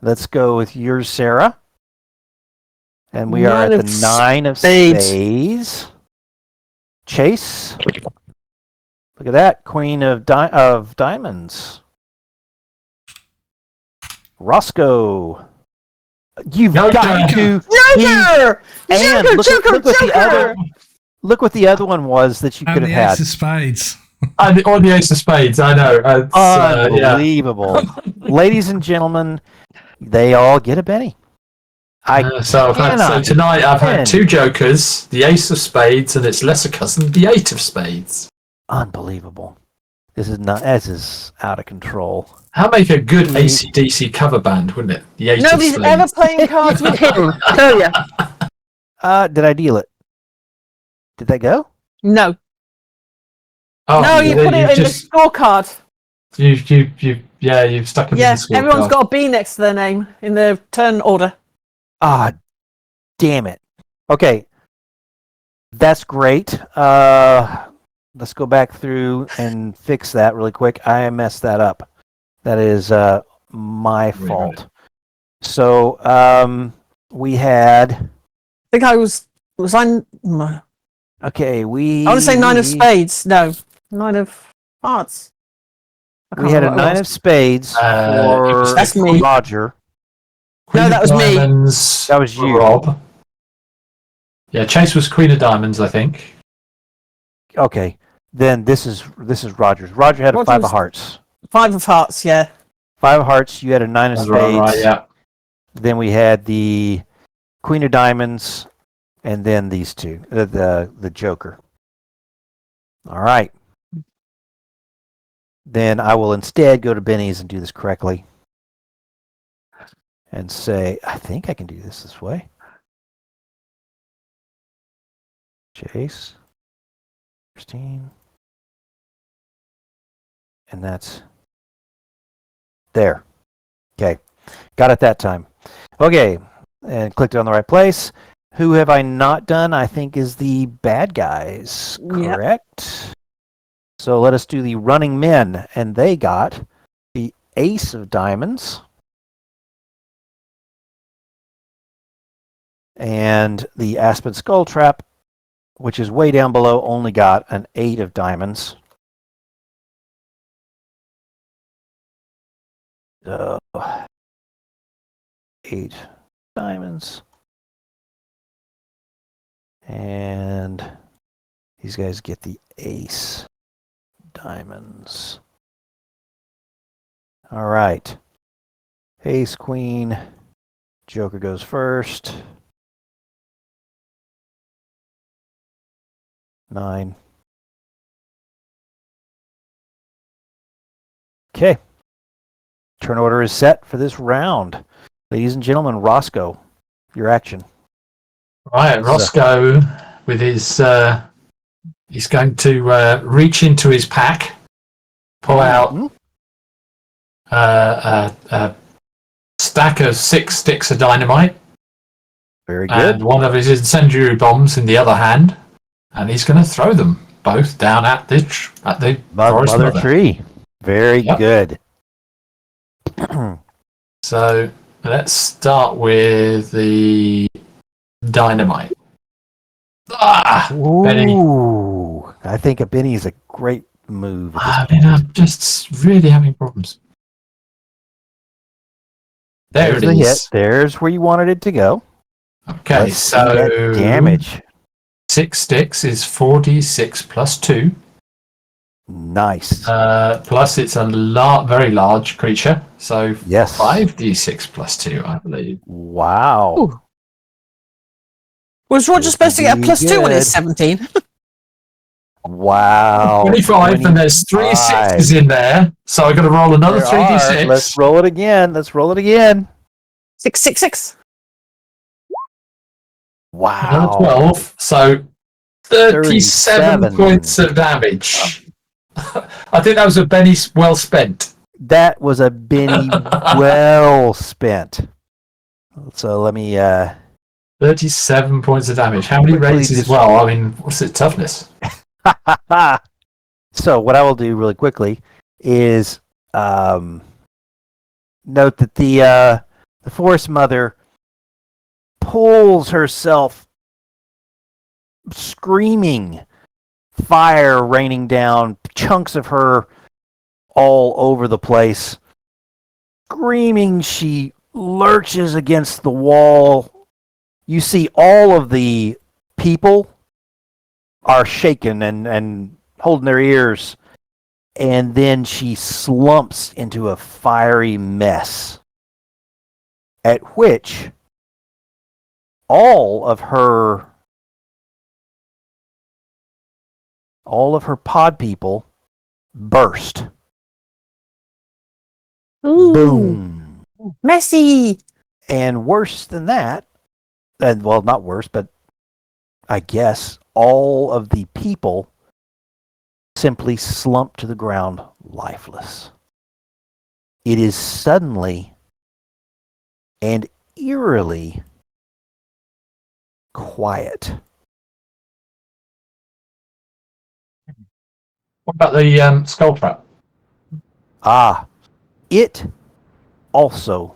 Let's go with yours, Sarah. And we are at Nine the of 9 of spades. spades. Chase. Look at that. Queen of diamonds. Rosco. You've Joker. got to. Joker! And look what the other one was that you could And have the Ace had. of Spades. On the ace of spades, I know. It's, yeah. Unbelievable. Ladies and gentlemen, they all get a penny. So tonight I've had Ten. 2 jokers, the ace of spades and its lesser cousin, the 8 of spades. Unbelievable. This is out of control. How make a good AC/DC cover band, wouldn't it? The 8 Nobody's of ever spades. playing cards with him. Tell ya. Did I deal it? Did that go? No. Oh, No, you put it in the scorecard. You've stuck it in the Yes, scorecard. everyone's got a B next to their name in the turn order. Ah, damn it. Okay. That's great. Let's go back through and fix that really quick. I messed that up. That is my fault. So we had. I think I was I? No. Okay, I want to say 9 of spades. No, 9 of hearts. I can't We had a remember what it 9 of was. spades for That's me. Roger. Queen No, of that was me. Diamonds That was for you. Rob. Yeah, Chase was Queen of Diamonds, I think. Okay, then this is Roger's. Roger had a Roger 5 was- of hearts. 5 of hearts, yeah. 5 of hearts. You had a 9 of That's spades. right, yeah. Then we had the Queen of Diamonds, and then these two, the Joker. All right. Then I will instead go to Benny's and do this correctly, and say, I think I can do this way. Chase, Christine, and that's there. Okay, got it that time. Okay, and clicked on the right place. Who have I not done? I think is the bad guys, Yep. correct? So let us do the running men, and they got the ace of diamonds and the aspen skull trap, which is way down below, only got an 8 of diamonds. So 8 diamonds. And these guys get the ace diamonds. All right. Ace, queen. Joker goes first. 9. Okay. Turn order is set for this round. Ladies and gentlemen, Rosco, your action. Right, Rosco with his he's going to reach into his pack, pull out stack of 6 sticks of dynamite. Very good. And one of his incendiary bombs in the other hand. And he's going to throw them both down at the forest Mother tree. Very Yep. good. So let's start with the dynamite. Benny. Ooh, I think a Benny is a great move. I mean, I'm just really having problems. There There's it the is. hit. There's where you wanted it to go. Okay, Let's see that so damage. 6 sticks is 4d6 plus 2. Nice. Plus, it's a very large creature, so Yes. 5d6 plus 2, I believe. Wow. Ooh. Was Roger supposed to get a Pretty +2 when he's good. 17? Wow. 25, and there's 3 25. sixes in there, so I've got to roll another There 3d6. are. Let's roll it again. 666. Another Wow. 12, so 37 37. points of damage. I think that was a Benny well spent. That was a Benny well spent. So let me 37 points of damage. How many Quickly raises as just- well? I mean, what's its toughness? So what I will do really quickly is note that the forest mother pulls herself, screaming, fire raining down, chunks of her all over the place. Screaming, she lurches against the wall. You see all of the people are shaken and holding their ears, and then she slumps into a fiery mess, at which all of her pod people burst. Ooh, Boom. messy. And worse than that, and well, not worse, but I guess all of the people simply slump to the ground lifeless. It is suddenly and eerily quiet. What about the skull trap? It also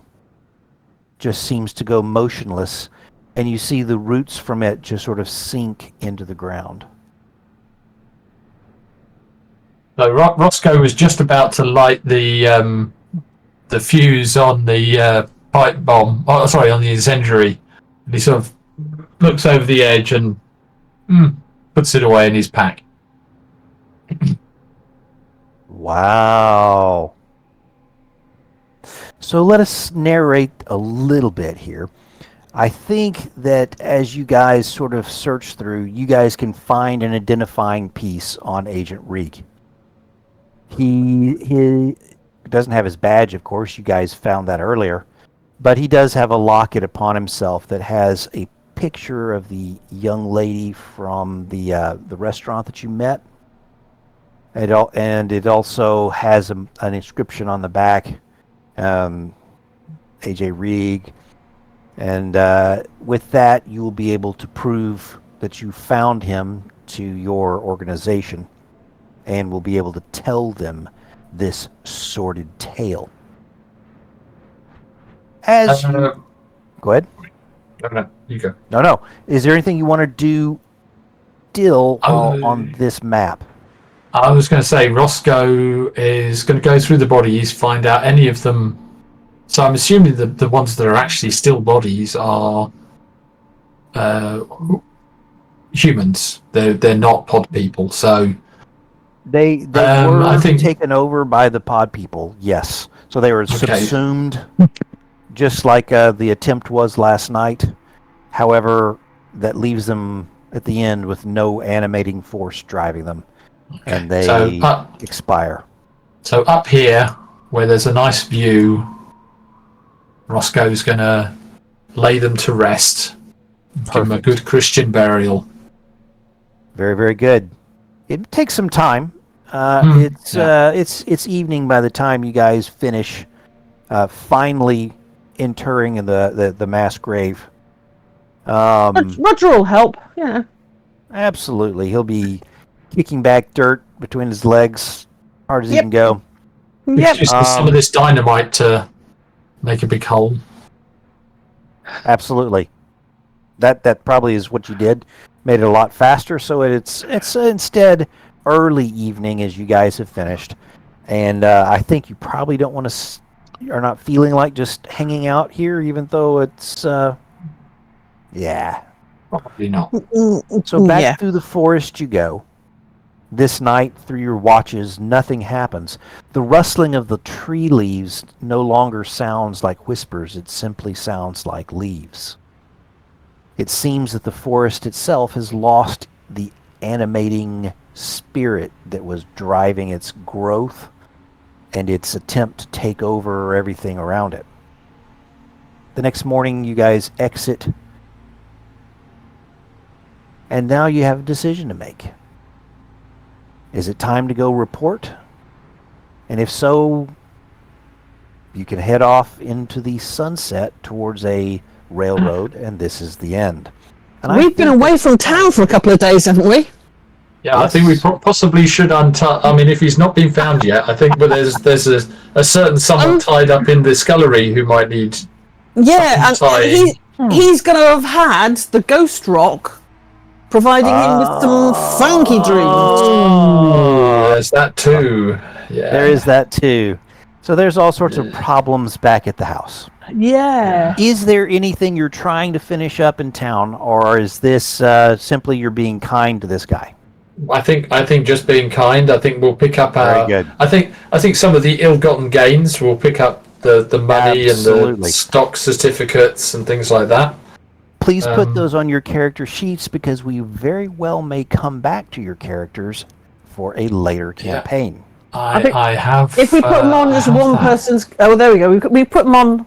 just seems to go motionless, and you see the roots from it just sort of sink into the ground. So Rosco was just about to light the fuse on the pipe bomb. Oh, sorry, on the incendiary. And he sort of looks over the edge and puts it away in his pack. Wow. So let us narrate a little bit here. I think that as you guys sort of search through, you guys can find an identifying piece on Agent Reek. He doesn't have his badge, of course. You guys found that earlier. But he does have a locket upon himself that has a picture of the young lady from the restaurant that you met. And it also has an inscription on the back, AJ Reeg. And with that, you will be able to prove that you found him to your organization and will be able to tell them this sordid tale. As you... Go ahead. No, you go. No. Is there anything you want to do still on this map? I was going to say Rosco is going to go through the bodies, find out any of them. So I'm assuming that the ones that are actually still bodies are humans. They're not pod people. So they were I think taken over by the pod people. Yes, so they were subsumed, just like the attempt was last night. However, that leaves them at the end with no animating force driving them, and they expire. So up here, where there's a nice view, Roscoe's going to lay them to rest. Give them a good Christian burial. Very, very good. It takes some time. It's evening by the time you guys finish finally interring in the mass grave. Roger will help. Yeah. Absolutely. He'll be kicking back dirt between his legs, hard as he Yep. can go. Yep. Just some of this dynamite to make a big hole. Absolutely. That probably is what you did. Made it a lot faster, so it's instead early evening as you guys have finished. And I think you probably don't want to, are not feeling like just hanging out here, even though it's, yeah. Probably not. So back Yeah. through the forest you go. This night, through your watches, nothing happens. The rustling of the tree leaves no longer sounds like whispers. It simply sounds like leaves. It seems that the forest itself has lost the animating spirit that was driving its growth and its attempt to take over everything around it. The next morning, you guys exit, and now you have a decision to make. Is it time to go report? And if so, you can head off into the sunset towards a railroad, and this is the end. And We've been away from town for a couple of days, haven't we? Yeah, Yes. I think we possibly should I mean, if he's not been found yet, I think there's a certain someone tied up in the scullery who might need. Yeah, and Tying. he's going to have had the ghost rock providing him with some funky dreams. Oh, there's that too. Yeah, There is that too. So there's all sorts of problems back at the house. Yeah. Is there anything you're trying to finish up in town, or is this simply you're being kind to this guy? I think just being kind. I think we'll pick up our. Very good. I think some of the ill-gotten gains. We'll pick up the money and the Absolutely. stock certificates and things like that. Please put those on your character sheets, because we very well may come back to your characters for a later campaign. I have. If we put them on as one person's, oh, there we go. We put them on.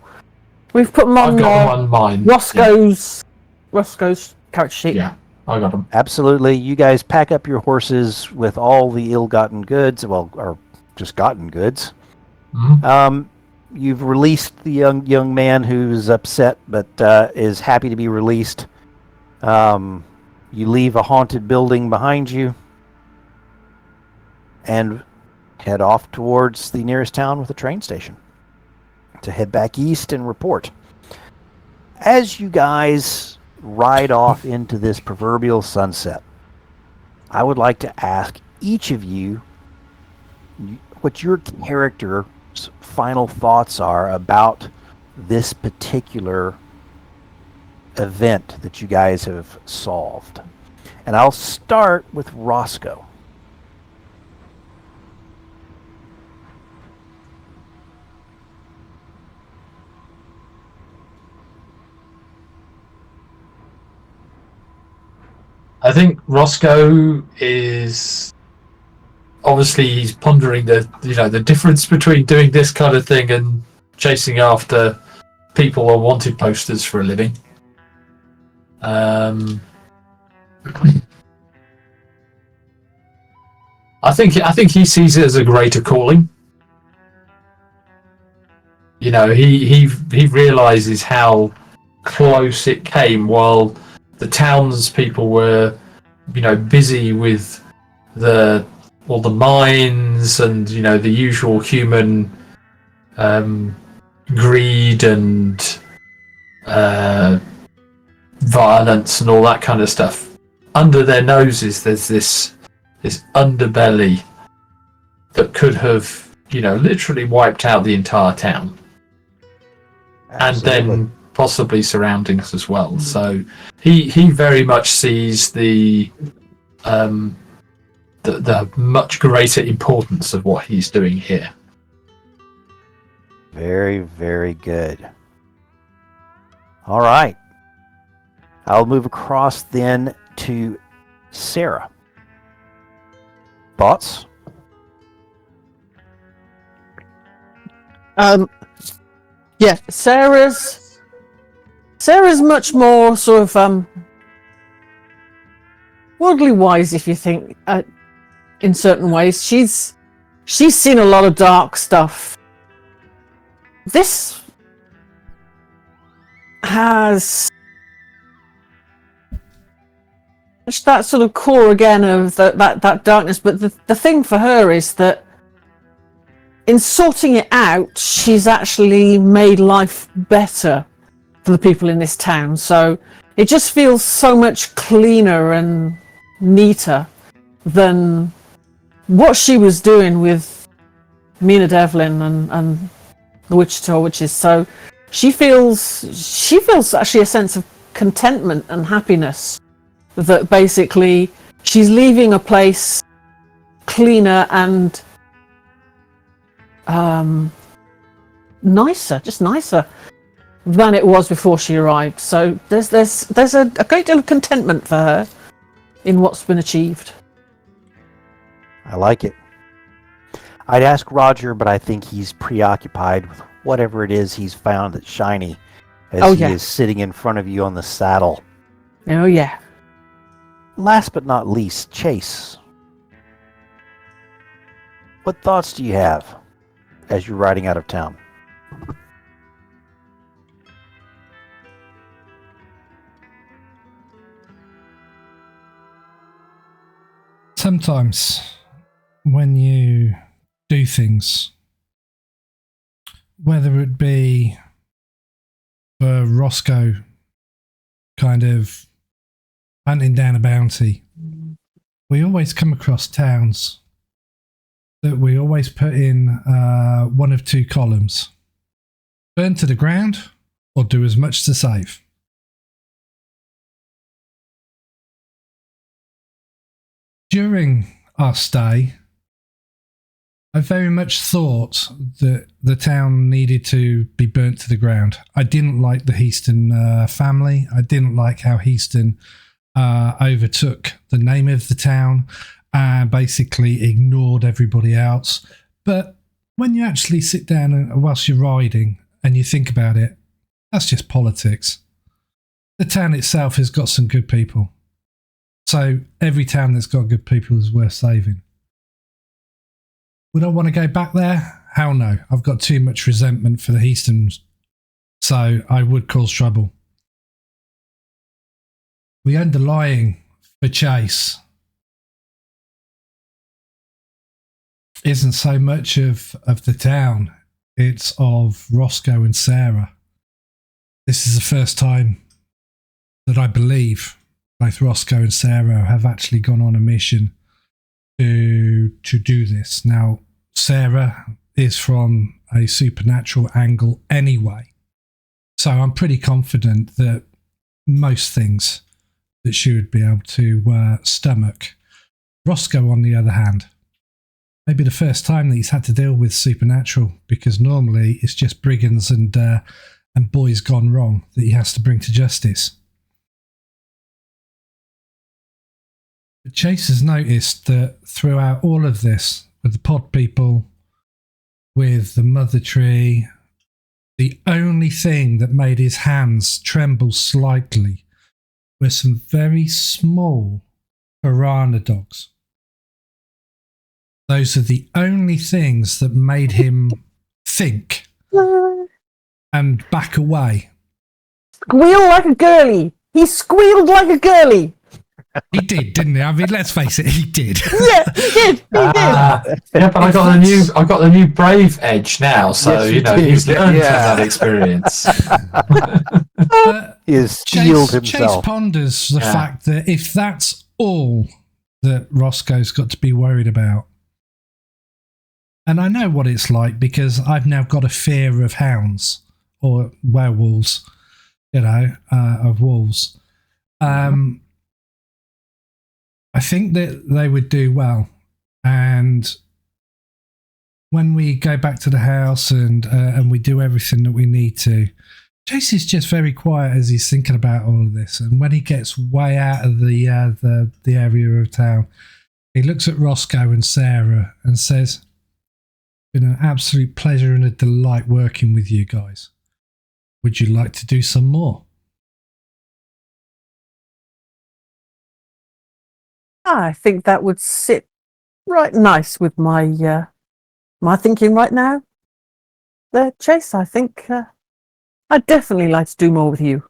We've put them on. I've got them on mine. Rosco's character sheet. Yeah, I got them. Absolutely. You guys pack up your horses with all the ill-gotten goods, well, or just gotten goods. Mhm. You've released the young man who's upset, but is happy to be released. You leave a haunted building behind you and head off towards the nearest town with a train station to head back east and report. As you guys ride off into this proverbial sunset, I would like to ask each of you what your character's final thoughts are about this particular event that you guys have solved. And I'll start with Rosco. I think Rosco is obviously he's pondering the difference between doing this kind of thing and chasing after people on wanted posters for a living. I think he sees it as a greater calling. You know, he realizes how close it came while the townspeople were, busy with all the mines and the usual human greed and violence and all that kind of stuff. Under their noses, there's this underbelly that could have, literally wiped out the entire town, Absolutely. and then possibly surroundings as well. So he very much sees the much greater importance of what he's doing here. Very, very good. All right. I'll move across then to Sarah. Thoughts? Yeah, Sarah's much more sort of worldly wise, if you think in certain ways. She's seen a lot of dark stuff. This has that sort of core again of that darkness, but the thing for her is that in sorting it out, she's actually made life better for the people in this town. So it just feels so much cleaner and neater than what she was doing with Mina Devlin and the Wichita Witches. So she feels actually a sense of contentment and happiness, that basically she's leaving a place cleaner and nicer than it was before she arrived. So there's a great deal of contentment for her in what's been achieved. I like it. I'd ask Roger, but I think he's preoccupied with whatever it is he's found that's shiny as he is sitting in front of you on the saddle. Oh, yeah. Last but not least, Chase. What thoughts do you have as you're riding out of town? Sometimes when you do things, whether it be for Rosco kind of hunting down a bounty, we always come across towns that we always put in one of two columns: burn to the ground or do as much to save. During our stay, I very much thought that the town needed to be burnt to the ground. I didn't like the Heaston family. I didn't like how Heaston overtook the name of the town and basically ignored everybody else. But when you actually sit down and whilst you're riding and you think about it, that's just politics. The town itself has got some good people. So every town that's got good people is worth saving. Would I want to go back there? Hell no. I've got too much resentment for the Heastons, so I would cause trouble. The underlying for Chase isn't so much of the town, it's of Rosco and Sarah. This is the first time that I believe both Rosco and Sarah have actually gone on a mission to do this. Now, Sarah is from a supernatural angle anyway, so I'm pretty confident that most things that she would be able to stomach. Rosco, on the other hand, maybe the first time that he's had to deal with supernatural, because normally it's just brigands and boys gone wrong that he has to bring to justice. But Chase has noticed that throughout all of this, with the pod people, with the mother tree, the only thing that made his hands tremble slightly were some very small piranha dogs. Those are the only things that made him think and back away. Squeal like a girly. He squealed like a girly. He did, didn't he? I mean, let's face it, he did. Yeah, he did. He did. Yeah, but I got the new Brave Edge now, so Yes, he's learned from that experience. He has steeled Chase himself. ponders the fact that if that's all that Roscoe's got to be worried about, and I know what it's like because I've now got a fear of hounds or werewolves, of wolves. I think that they would do well. And when we go back to the house and we do everything that we need to, Chase is just very quiet as he's thinking about all of this. And when he gets way out of the area of town, he looks at Rosco and Sarah and says, "It's been an absolute pleasure and a delight working with you guys. Would you like to do some more?" I think that would sit right nice with my my thinking right now. Chase, I think I'd definitely like to do more with you.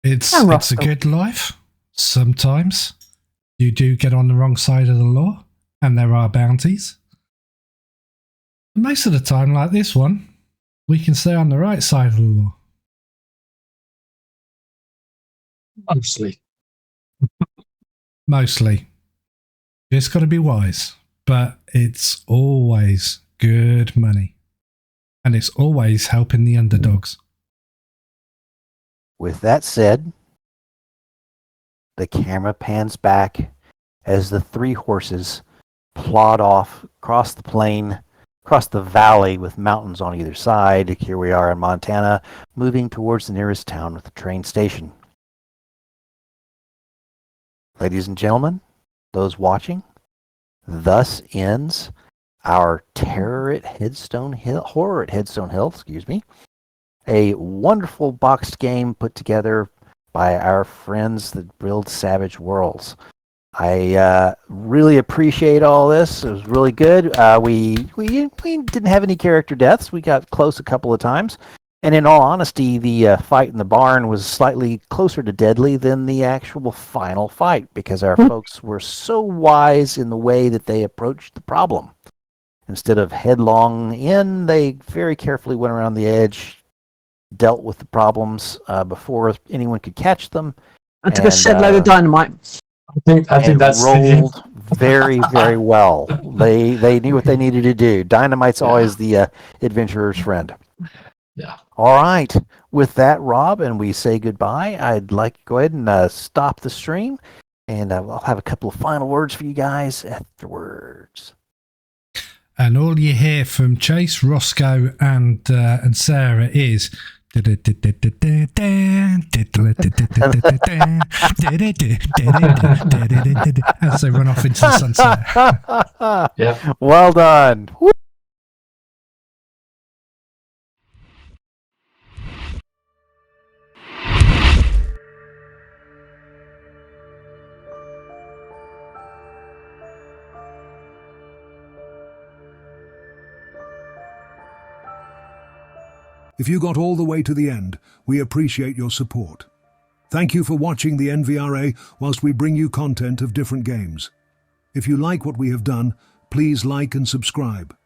It's And a Rosco. good life. Sometimes you do get on the wrong side of the law, and there are bounties. Most of the time, like this one, we can stay on the right side of the law. Mostly. Mostly. Just got to be wise, but it's always good money. And it's always helping the underdogs. With that said, the camera pans back as the three horses plod off across the plain, across the valley with mountains on either side. Here we are in Montana, moving towards the nearest town with a train station. Ladies and gentlemen, those watching, thus ends our horror at Headstone Hill, a wonderful boxed game put together by our friends that build Savage Worlds. I really appreciate all this. It was really good. We didn't have any character deaths. We got close a couple of times. And in all honesty, the fight in the barn was slightly closer to deadly than the actual final fight because our folks were so wise in the way that they approached the problem. Instead of headlong in, they very carefully went around the edge, dealt with the problems before anyone could catch them. And took a shed load of dynamite. I think that's rolled very, very well. They knew what they needed to do. Dynamite's always the adventurer's friend. Yeah. All right. With that, Rob, and we say goodbye. I'd like to go ahead and stop the stream, and I'll have a couple of final words for you guys afterwards. And all you hear from Chase, Rosco, and Sarah is as they run off into the sunset. Yeah. Well done. Woo. If you got all the way to the end, we appreciate your support. Thank you for watching the NVRA whilst we bring you content of different games. If you like what we have done, please like and subscribe.